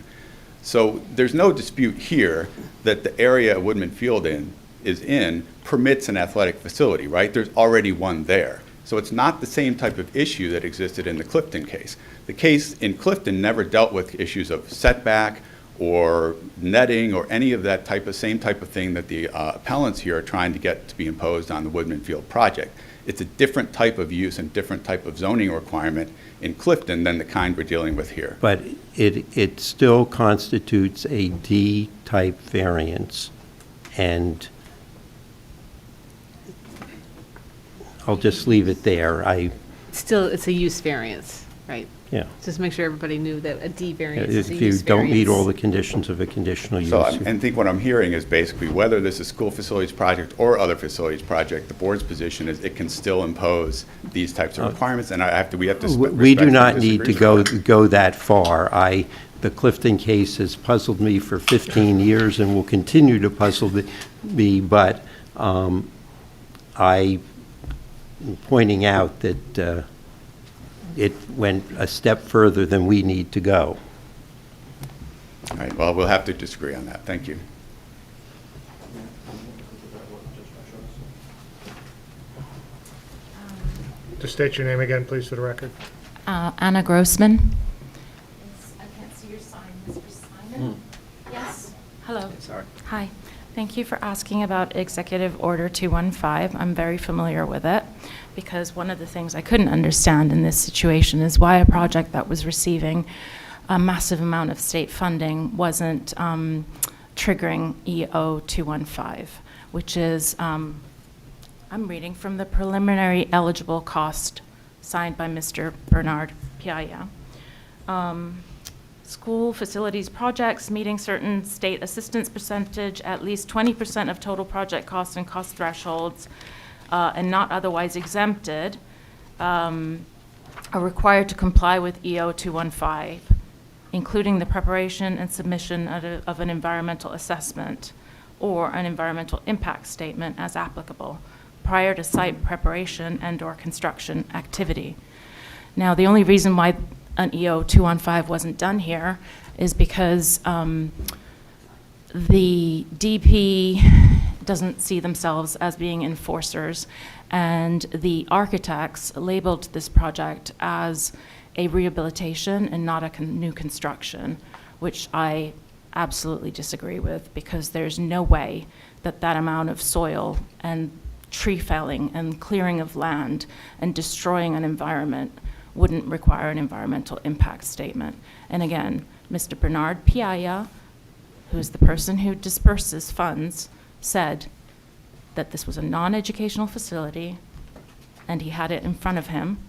So there's no dispute here that the area Woodman Field is in permits an athletic facility, right? There's already one there. So it's not the same type of issue that existed in the Clifton case. The case in Clifton never dealt with issues of setback or netting or any of that same type of thing that the appellants here are trying to get to be imposed on the Woodman Field project. It's a different type of use and different type of zoning requirement in Clifton than the kind we're dealing with here. But it still constitutes a D-type variance, and I'll just leave it there. Still, it's a use variance, right? Yeah. Just make sure everybody knew that a D variance is a If use you don't meet all variance. the conditions of a conditional use. So I think what I'm hearing is basically whether this is school facilities project or other facilities project, the board's position is it can still impose these types of requirements, and we have to We do not respectfully need to disagree. go that far. The Clifton case has puzzled me for 15 years and will continue to puzzle me, but I'm pointing out that it went a step further than we need to go. All right, well, we'll have to disagree on that. Thank you. Just state your name again, please, for the record. Anna Grossman. I can't see your sign, Mr. Simon? Yes? Hello. Sorry. Hi. Thank you for asking about Executive Order 215. I'm very familiar with it because one of the things I couldn't understand in this situation is why a project that was receiving a massive amount of state funding wasn't triggering EO 215, which is, I'm reading from the preliminary eligible cost signed by Mr. Bernard Piaia. School facilities projects meeting certain state assistance percentage, at least 20% of total project costs and cost thresholds, and not otherwise exempted, are required to comply with EO 215, including the preparation and submission of an environmental assessment or an environmental impact statement as applicable prior to site preparation and/or construction activity. Now, the only reason why an EO 215 wasn't done here is because the DP doesn't see themselves as being enforcers, and the architects labeled this project as a rehabilitation and not a new construction, which I absolutely disagree with, because there's no way that that amount of soil and tree felling and clearing of land and destroying an environment wouldn't require an environmental impact statement. And again, Mr. Bernard Piaia, who's the person who disperses funds, said that this was a non-educational facility, and he had it in front of him,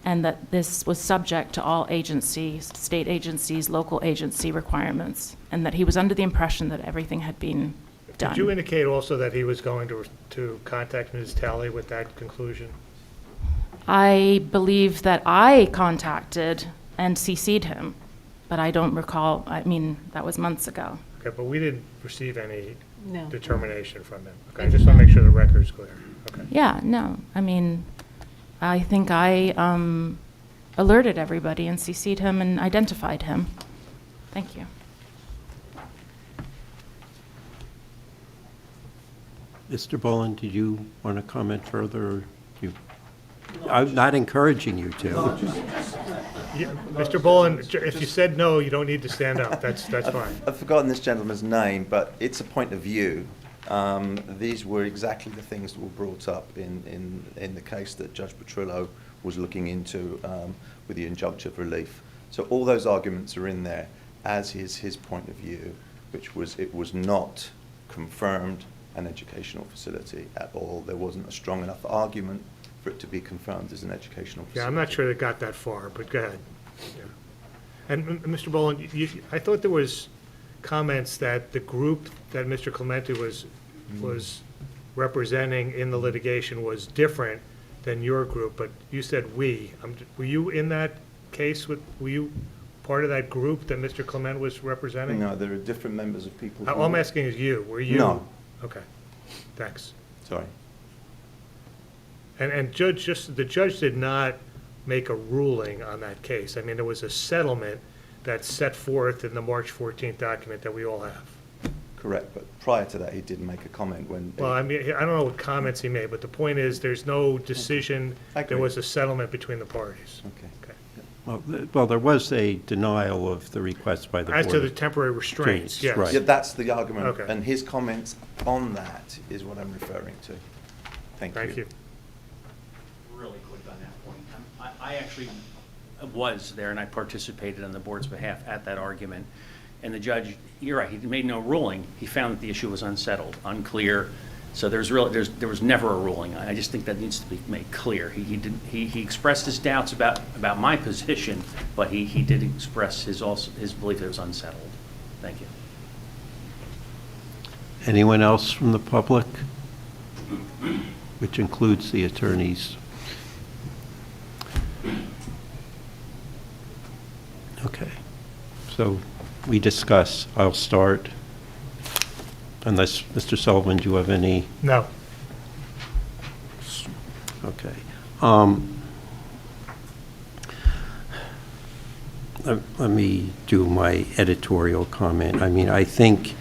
and that this was subject to all agencies, state agencies, local agency requirements, and that he was under the impression that everything had been done. Did you indicate also that he was going to contact Ms. Talley with that conclusion? I believe that I contacted and CC'd him, but I don't recall, I mean, that was months ago. Okay, but we didn't receive any No. determination from him. Okay, I just want to make sure the record's clear. Okay. Yeah, no, I mean, I think I alerted everybody and CC'd him and identified him. Thank you. Mr. Boland, did you want to comment further? Or I'm not encouraging you to. Yeah, Mr. Boland, if you said no, you don't need to stand up. That's fine. I've forgotten this gentleman's name, but it's a point of view These were exactly the things that were brought up in the case that Judge Petrillo was looking into with the injunctive relief. So all those arguments are in there, as is his point of view, which was it was not confirmed an educational facility at all. There wasn't a strong enough argument for it to be confirmed as an educational facility. Yeah, I'm not sure they got that far, but go ahead. Yeah. And Mr. Boland, I thought there was comments that the group that Mr. Clemente was representing in the litigation was different than your group, but you said we. Were you in that case? Were you part of that group that Mr. Clement was representing? No, there are different members of people. All I'm asking is you. Were you? No. Okay. Thanks. Sorry. And the judge did not make a ruling on that case. I mean, there was a settlement that's set forth in the March 14th document that we all have. Correct, but prior to that, he did make a comment when... Well, I mean, I don't know what comments he made, but the point is, there's no decision. There was a settlement between the parties. Okay. Well, there was a denial of the request by the board. As to the temporary restraints, yes. Right. Yeah, that's the argument. Okay. And his comments on that is what I'm referring to. Thank you. Thank you. Really quick on that point. I actually was there and I participated on the board's behalf at that argument. And the judge, you're right, he made no ruling. He found that the issue was unsettled, unclear. So there was never a ruling. I just think that needs to be made clear. He expressed his doubts about my position, but he did express his belief that it was unsettled. Thank you. Anyone else from the public? Which includes the attorneys. Okay. So we discuss. I'll start. Unless, Mr. Sullivan, do you have any? No. Okay. Let me do my editorial comment. I mean, I think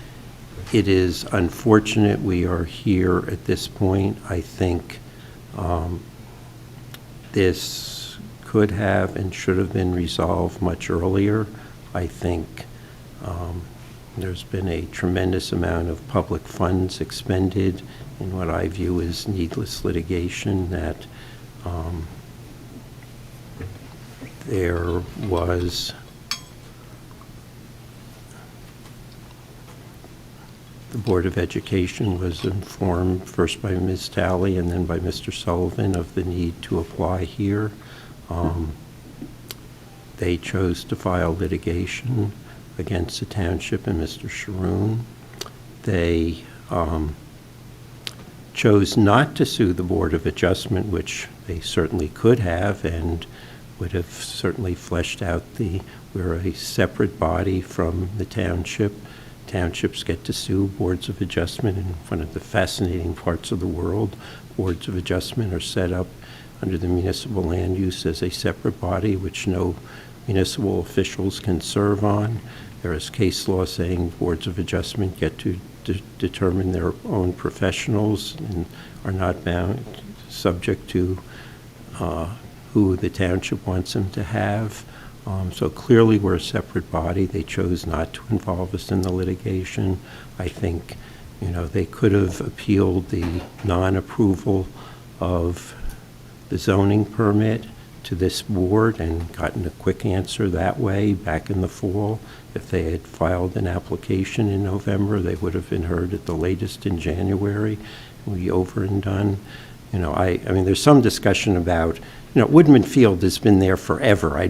it is unfortunate we are here at this point. I think this could have and should have been resolved much earlier. I think there's been a tremendous amount of public funds expended in what I view as needless litigation, that there was the Board of Education was informed first by Ms. Talley and then by Mr. Sullivan of the need to apply here. They chose to file litigation against the township and Mr. Sharoon. They chose not to sue the Board of Adjustment, which they certainly could have and would have certainly fleshed out we're a separate body from the township. Townships get to sue boards of adjustment in one of the fascinating parts of the world. Boards of adjustment are set up under the municipal land use as a separate body which no municipal officials can serve on. There is case law saying boards of adjustment get to determine their own professionals and are not bound, subject to who the township wants them to have. So clearly we're a separate body. They chose not to involve us in the litigation. I think, they could have appealed the non-approval of the zoning permit to this board and gotten a quick answer that way back in the fall. If they had filed an application in November, they would have been heard at the latest in January. It would be over and done. I mean, there's some discussion about, Woodman Field has been there forever. I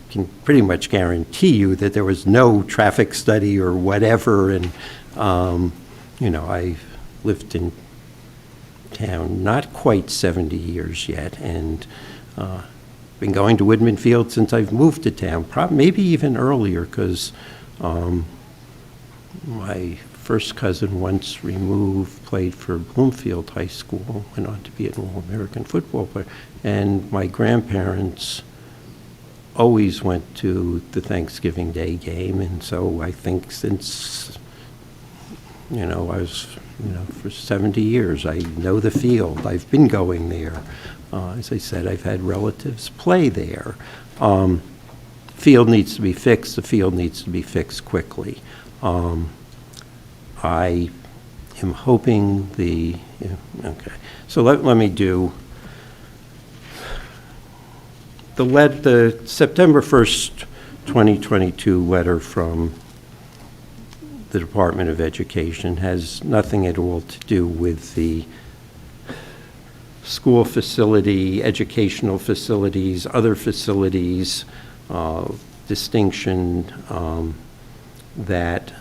can pretty much guarantee you that there was no traffic study or whatever. And, I've lived in town not quite 70 years yet, and been going to Woodman Field since I've moved to town, maybe even earlier, because my first cousin, once removed, played for Bloomfield High School, went on to be an All-American football player, and my grandparents always went to the Thanksgiving Day game, and so I think since, I was, for 70 years, I know the field. I've been going there. As I said, I've had relatives play there. Field needs to be fixed. The field needs to be fixed quickly. I am hoping okay. So let me do, the September 1st, 2022 letter from the Department of Education has nothing at all to do with the school facility, educational facilities, other facilities, distinction that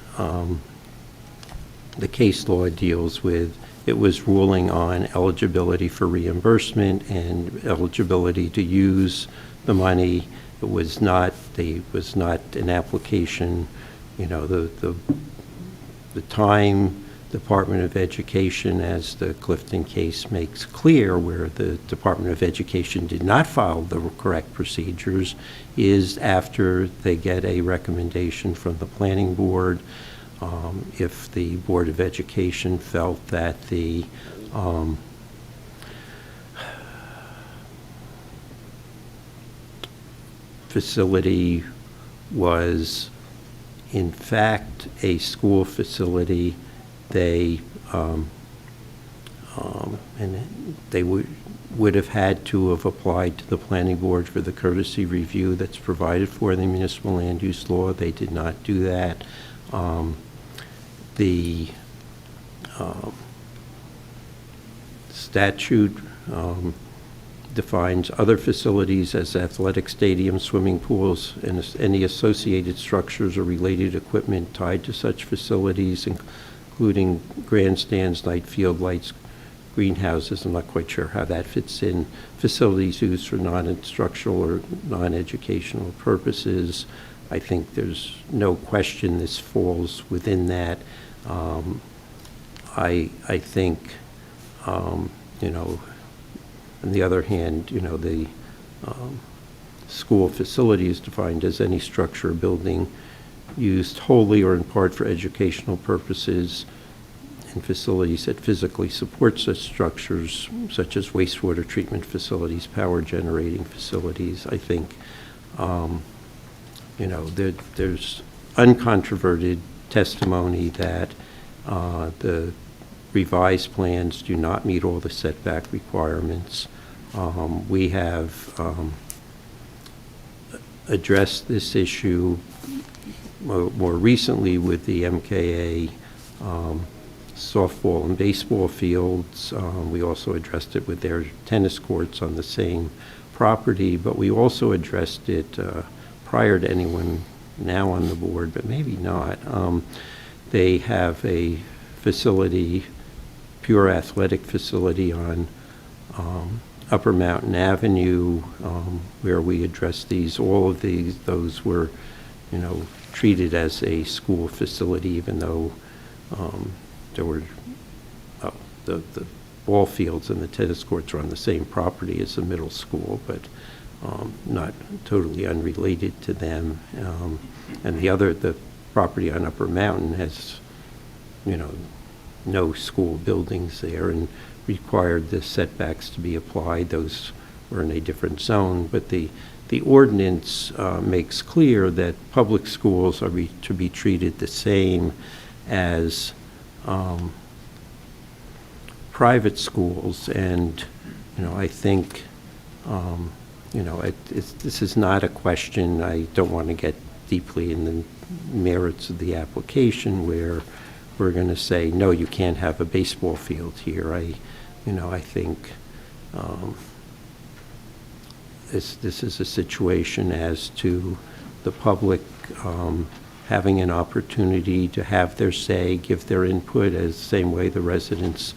the case law deals with. It was ruling on eligibility for reimbursement and eligibility to use the money. It was not an application, the time Department of Education, as the Clifton case makes clear, where the Department of Education did not follow the correct procedures, is after they get a recommendation from the planning board. If the Board of Education felt that the facility was in fact a school facility, they would have had to have applied to the planning board for the courtesy review that's provided for in the municipal land use law. They did not do that. The statute defines other facilities as athletic stadiums, swimming pools, and any associated structures or related equipment tied to such facilities, including grandstands, night field lights, greenhouses. I'm not quite sure how that fits in. Facilities used for non-instructional or non-educational purposes. I think there's no question this falls within that. I think, on the other hand, the school facility is defined as any structure or building used wholly or in part for educational purposes, and facilities that physically support such structures, such as wastewater treatment facilities, power generating facilities. I think, there's uncontroverted testimony that the revised plans do not meet all the setback requirements. We have addressed this issue more recently with the MKA softball and baseball fields. We also addressed it with their tennis courts on the same property, but we also addressed it prior to anyone now on the board, but maybe not. They have a facility, pure athletic facility on Upper Mountain Avenue, where we addressed these. All of those were, treated as a school facility, even though there were the ball fields and the tennis courts are on the same property as the middle school, but not totally unrelated to them. And the property on Upper Mountain has, no school buildings there and required the setbacks to be applied. Those were in a different zone, but the ordinance makes clear that public schools are to be treated the same as private schools. And, I think, this is not a question. I don't want to get deeply in the merits of the application where we're going to say, no, you can't have a baseball field here. I think this is a situation as to the public having an opportunity to have their say, give their input, as the same way the residents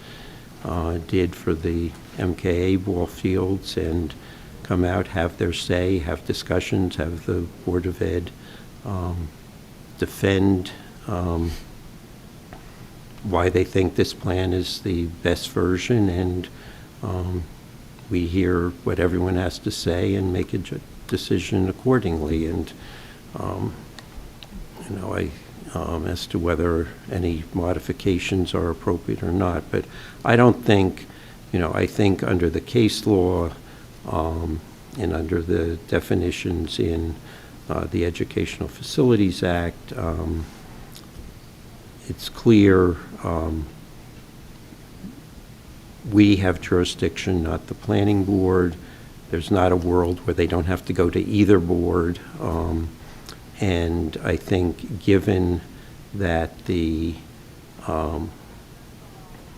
did for the MKA ball fields, and come out, have their say, have discussions, have the Board of Ed defend why they think this plan is the best version, and we hear what everyone has to say and make a decision accordingly. And as to whether any modifications are appropriate or not, but I don't think, I think under the case law and under the definitions in the Educational Facilities Act, it's clear we have jurisdiction, not the planning board. There's not a world where they don't have to go to either board. And I think given that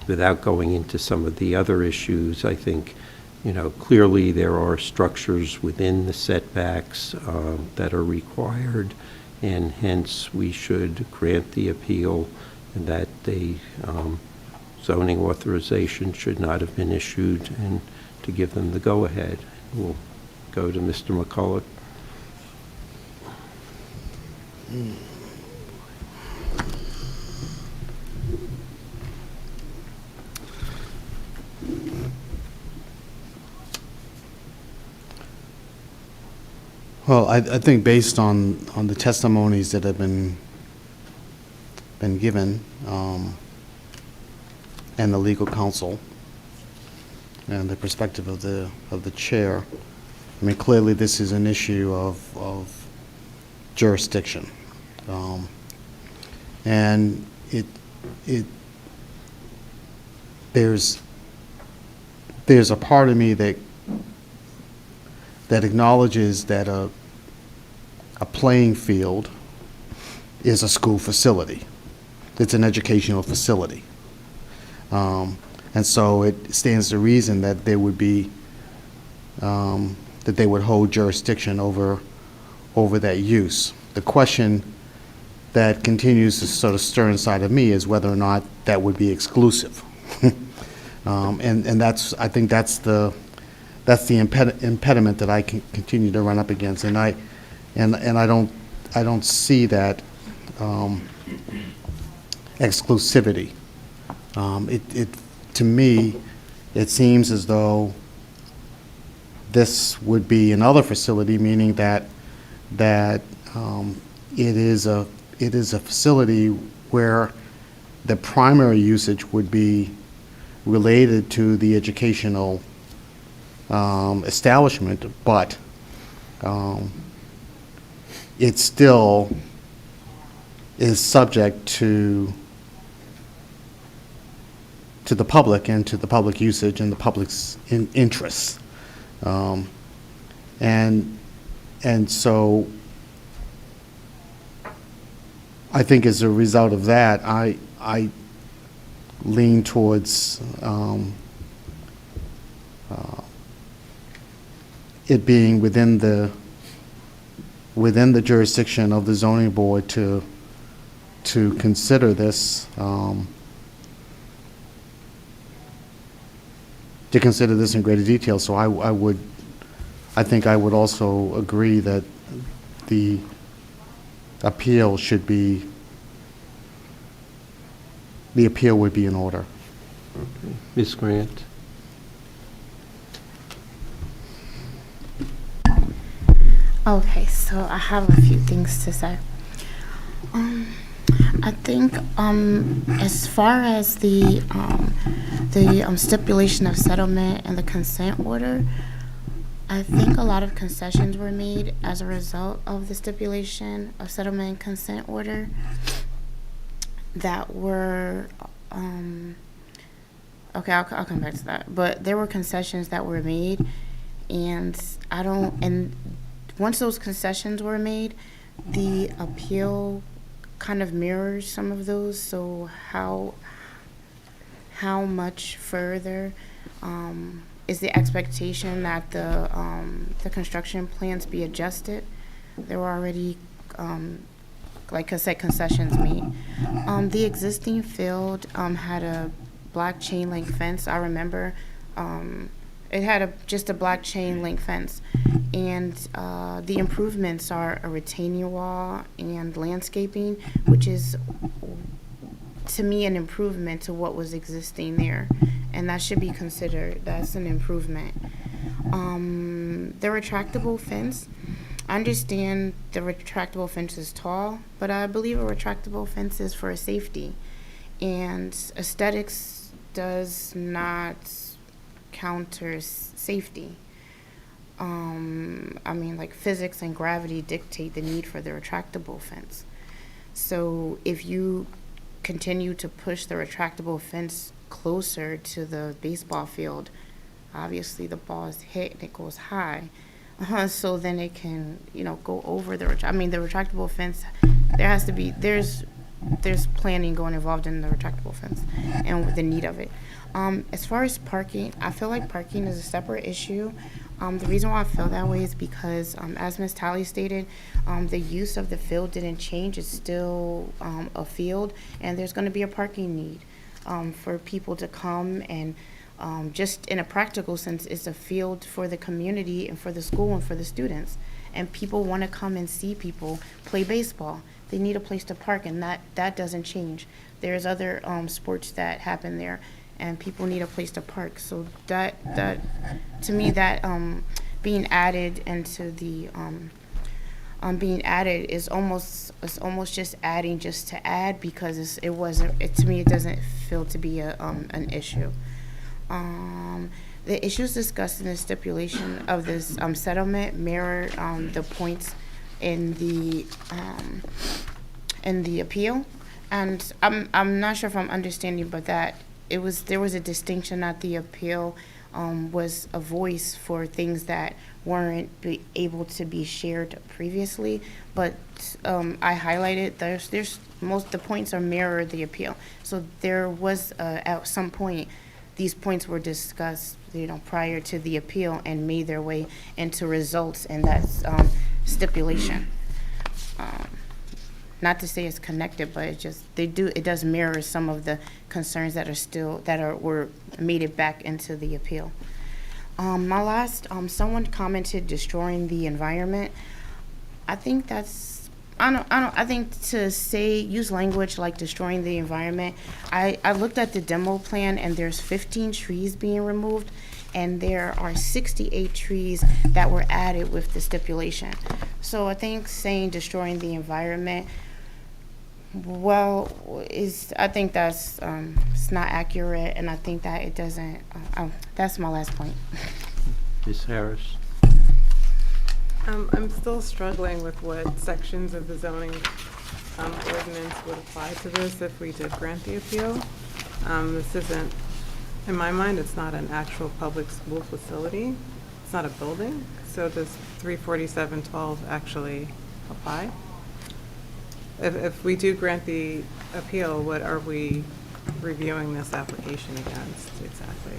without going into some of the other issues, I think, clearly there are structures within the setbacks that are required, and hence we should grant the appeal, and that the zoning authorization should not have been issued, and to give them the go-ahead. We'll go to Mr. McCullough. Well, I think based on the testimonies that have been given, and the legal counsel, and the perspective of the chair, I mean, clearly this is an issue of jurisdiction. And there's a part of me that acknowledges that a playing field is a school facility. It's an educational facility. And so it stands to reason that there would be, that they would hold jurisdiction over that use. The question that continues to sort of stir inside of me is whether or not that would be exclusive. And that's, I think that's the impediment that I can continue to run up against, and I don't see that exclusivity. To me, it seems as though this would be another facility, meaning that it is a facility where the primary usage would be related to the educational establishment, but it still is subject to the public and to the public usage and the public's interests. And so I think as a result of that, I lean towards it being within the jurisdiction of the zoning board to consider this, in greater detail. So I think I would also agree that the appeal would be in order. Okay. Ms. Grant? Okay, so I have a few things to say. I think as far as the stipulation of settlement and the consent order, I think a lot of concessions were made as a result of the stipulation of settlement and consent order that were, okay, I'll come back to that. But there were concessions that were made, and once those concessions were made, the appeal kind of mirrors some of those. So how much further is the expectation that the construction plans be adjusted? There were already, like I said, concessions made. The existing field had a black chain link fence. I remember it had just a black chain link fence, and the improvements are a retaining wall and landscaping, which is, to me, an improvement to what was existing there, and that should be considered. That's an improvement. The retractable fence, I understand the retractable fence is tall, but I believe a retractable fence is for safety, and aesthetics does not counter safety. I mean, like, physics and gravity dictate the need for the retractable fence. So if you continue to push the retractable fence closer to the baseball field, obviously the ball is hit and it goes high. So then it can, go over the retractable fence. There's planning going involved in the retractable fence and the need of it. As far as parking, I feel like parking is a separate issue. The reason why I feel that way is because, as Ms. Talley stated, the use of the field didn't change. It's still a field, and there's going to be a parking need for people to come and just in a practical sense, it's a field for the community and for the school and for the students. And people want to come and see people play baseball. They need a place to park, and that doesn't change. There's other sports that happen there, and people need a place to park. So that to me, that being added into the being added is almost just adding just to add, because to me it doesn't feel to be an issue. The issues discussed in the stipulation of this settlement mirror the points in the appeal, and I'm not sure if I'm understanding, but that there was a distinction that the appeal was a voice for things that weren't able to be shared previously, but I highlighted the points are mirror the appeal. So there was at some point these points were discussed, prior to the appeal and made their way into results in that stipulation. Not to say it's connected, but it does mirror some of the concerns that were made it back into the appeal. My last, someone commented destroying the environment. I think that's, I think to use language like destroying the environment, I looked at the demo plan and there's 15 trees being removed, and there are 68 trees that were added with the stipulation. So I think saying destroying the environment, I think that's it's not accurate, and I think that it doesn't. That's my last point. Ms. Harris? I'm still struggling with what sections of the zoning ordinance would apply to this if we did grant the appeal. This isn't, in my mind, it's not an actual public school facility. It's not a building. So does 347.12 actually apply? If we do grant the appeal, what are we reviewing this application against exactly?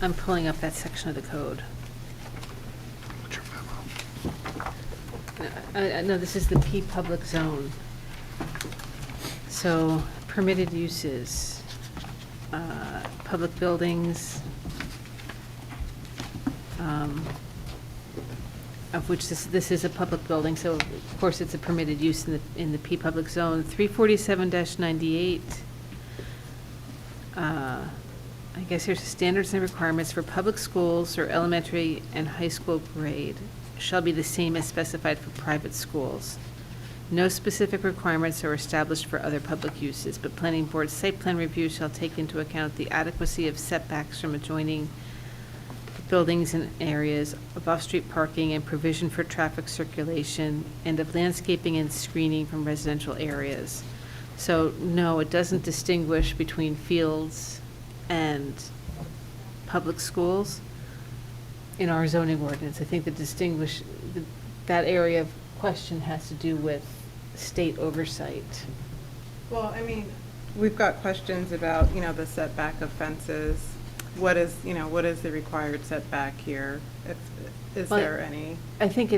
I'm pulling up that section of the code. No, this is the P public zone. So permitted uses, public buildings, of which this is a public building, so of course it's a permitted use in the P public zone. 347-98. I guess here's standards and requirements for public schools or elementary and high school grade shall be the same as specified for private schools. No specific requirements are established for other public uses, but planning board site plan review shall take into account the adequacy of setbacks from adjoining buildings and areas of off-street parking and provision for traffic circulation, and of landscaping and screening from residential areas. So no, it doesn't distinguish between fields and public schools in our zoning ordinance. I think that area of question has to do with state oversight. Well, I mean, we've got questions about, the setback of fences. What is the required setback here? Is there any? I think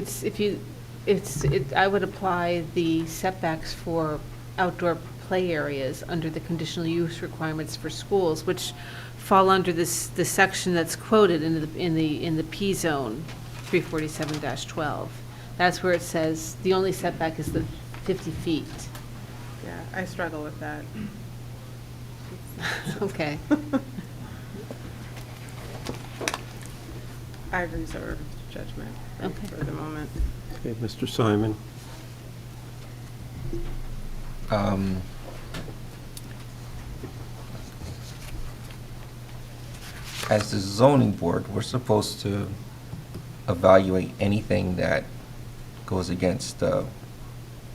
I would apply the setbacks for outdoor play areas under the conditional use requirements for schools, which fall under the section that's quoted in the P zone, 347-12. That's where it says the only setback is the 50 feet. Yeah, I struggle with that. Okay. I reserve judgment for the moment. Okay, Mr. Simon? As the zoning board, we're supposed to evaluate anything that goes against the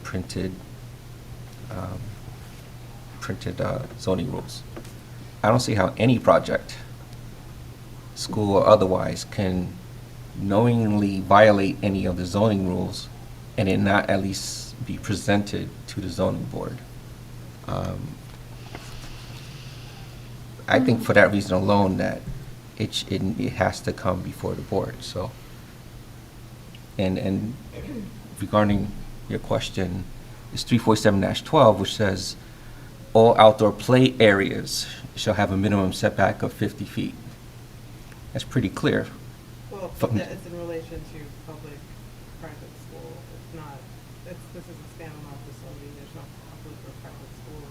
printed printed zoning rules. I don't see how any project, school or otherwise, can knowingly violate any of the zoning rules and it not at least be presented to the zoning board. I think for that reason alone that it has to come before the board, so. And regarding your question, it's 347-12, which says, all outdoor play areas shall have a minimum setback of 50 feet. That's pretty clear. Well, From- it's in relation to public, private school. It's not, this is a standalone facility. There's no public or private school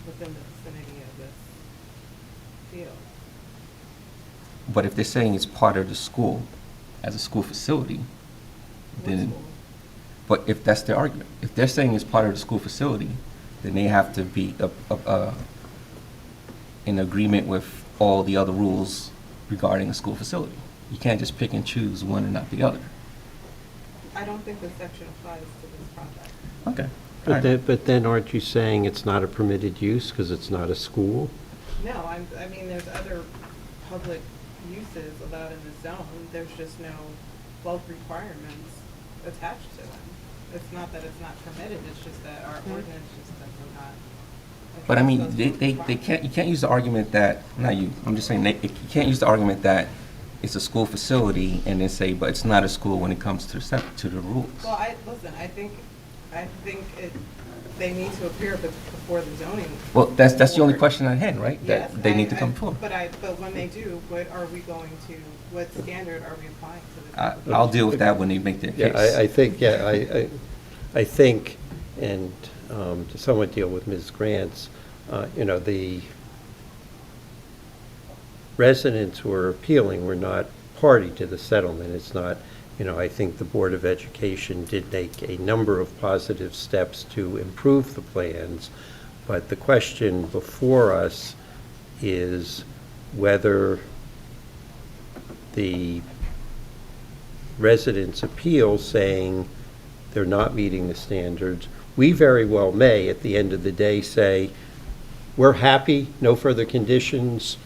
within the vicinity of this field. But if they're saying it's part of the school, as a school facility, then, but if that's their argument, if they're saying it's part of the school facility, then they have to be in agreement with all the other rules regarding a school facility. You can't just pick and choose one and not the other. I don't think this section applies to this project. Okay. But then aren't you saying it's not a permitted use because it's not a school? No, I mean, there's other public uses allowed in the zone. There's just no bulk requirements attached to them. It's not that it's not permitted, it's just that our ordinance just does not. But I mean, they can't, you can't use the argument that, not you, I'm just saying, you can't use the argument that it's a school facility and then say, but it's not a school when it comes to the rules. Well, listen, I think they need to appear before the zoning. Well, that's the only question I had, right? Yes, That they need to come forward. But when they do, what standard are we applying to this? I'll deal with that when they make their case. I think, and to somewhat deal with Ms. Grant's, the residents who are appealing were not party to the settlement. It's not, I think the Board of Education did make a number of positive steps to improve the plans, but the question before us is whether the residents' appeal saying they're not meeting the standards, we very well may, at the end of the day, say, we're happy, no further conditions,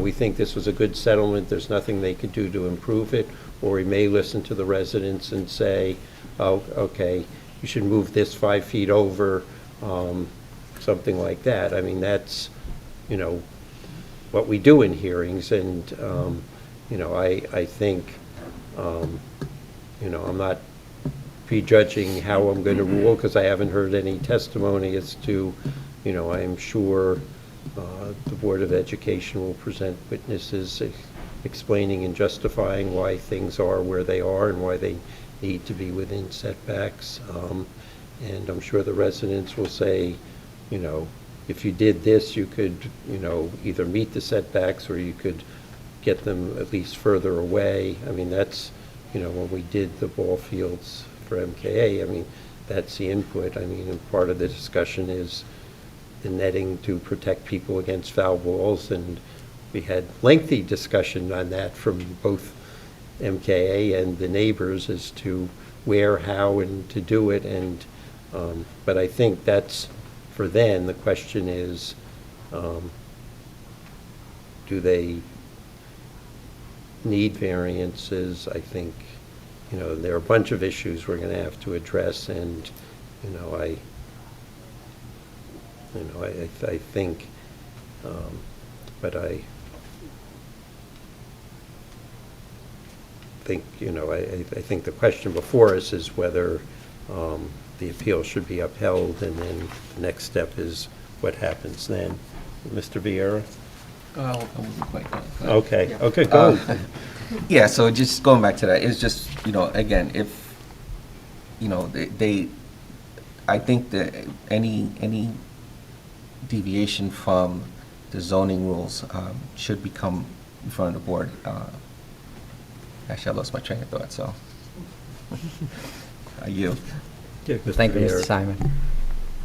we think this was a good settlement, there's nothing they could do to improve it, or we may listen to the residents and say, oh, okay, you should move this 5 feet over, something like that. I mean, that's, what we do in hearings, and, I think, I'm not prejudging how I'm going to rule, because I haven't heard any testimony as to, I am sure the Board of Education will present witnesses explaining and justifying why things are where they are and why they need to be within setbacks. And I'm sure the residents will say, if you did this, you could, either meet the setbacks or you could get them at least further away. I mean, that's, when we did the ball fields for MKA, I mean, that's the input. I mean, and part of the discussion is the netting to protect people against foul balls, and we had lengthy discussion on that from both MKA and the neighbors as to where, how, and to do it. And but I think that's for them. The question is, do they need variances? I think, there are a bunch of issues we're going to have to address, and, I think, but I think, I think the question before us is whether the appeal should be upheld, and then the next step is what happens then. Mr. Vieira? I wasn't quite done. Okay, go. Yeah, so just going back to that, it's just, again, if, I think that any deviation from the zoning rules should become in front of the board. Actually, I lost my train of thought, so I yield. Yeah, Thank you, Mr. Simon.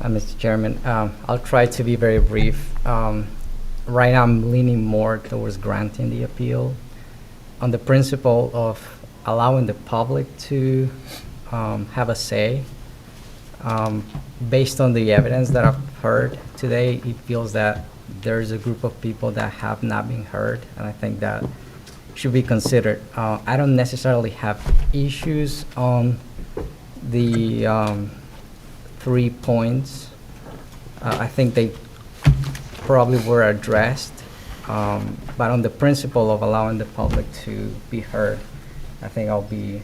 Mr. Chairman, I'll try to be very brief. Right now, I'm leaning more towards granting the appeal on the principle of allowing the public to have a say. Based on the evidence that I've heard today, it feels that there's a group of people that have not been heard, and I think that should be considered. I don't necessarily have issues on the 3 points. I think they probably were addressed, but on the principle of allowing the public to be heard, I think I'll be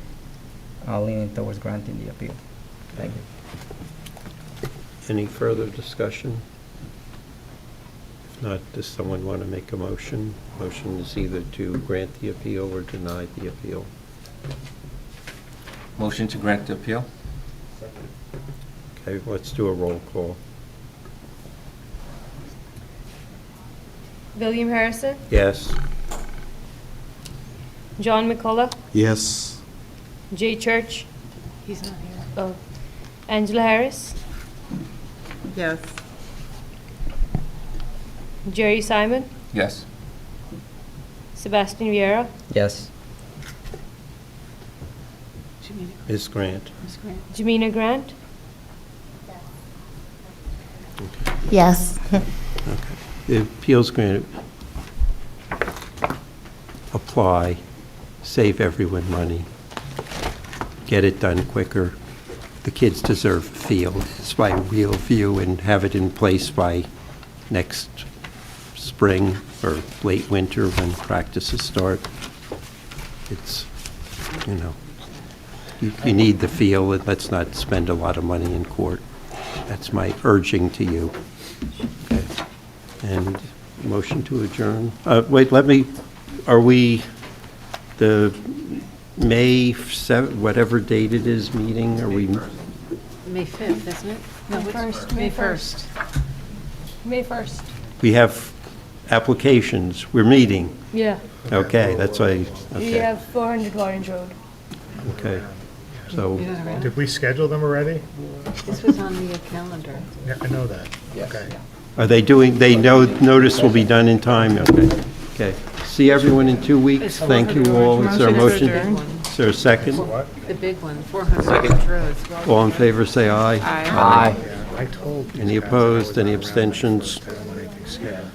leaning towards granting the appeal. Thank you. Any further discussion? If not, does someone want to make a motion? Motion is either to grant the appeal or deny the appeal. Motion to grant the appeal? Okay, let's do a roll call. William Harrison, Yes. John McCullough, Yes. Jay Church, He's not here. oh, Angela Harris, Yes. Jerry Simon, Yes. Sebastian Vieira, Yes. Ms. Grant? Jamina Grant, Yes. The appeal's going to apply, save everyone money, get it done quicker. The kids deserve a field. It's my real view, and have it in place by next spring or late winter when practices start. It's, you know, you need the field, and let's not spend a lot of money in court. That's my urging to you. Okay. And motion to adjourn. Wait, are we, the May 7th, whatever date it is, meeting, are we? May 5th, isn't it? No, May 1st. May 1st. May 1st. We have applications, we're meeting. Yeah. Okay, that's why, We okay, have 400 Orange Road. okay. So, Did we schedule them already? This was on the calendar. Yeah, I know that. Okay. are they doing, they know notice will be done in time? Okay, okay. See everyone in 2 weeks. Thank you all. Is there a motion? Is there a second? The big one, 400 Orange Road. All in favor, say aye. Aye. I told you. Any opposed, any abstentions? Anything scheduled.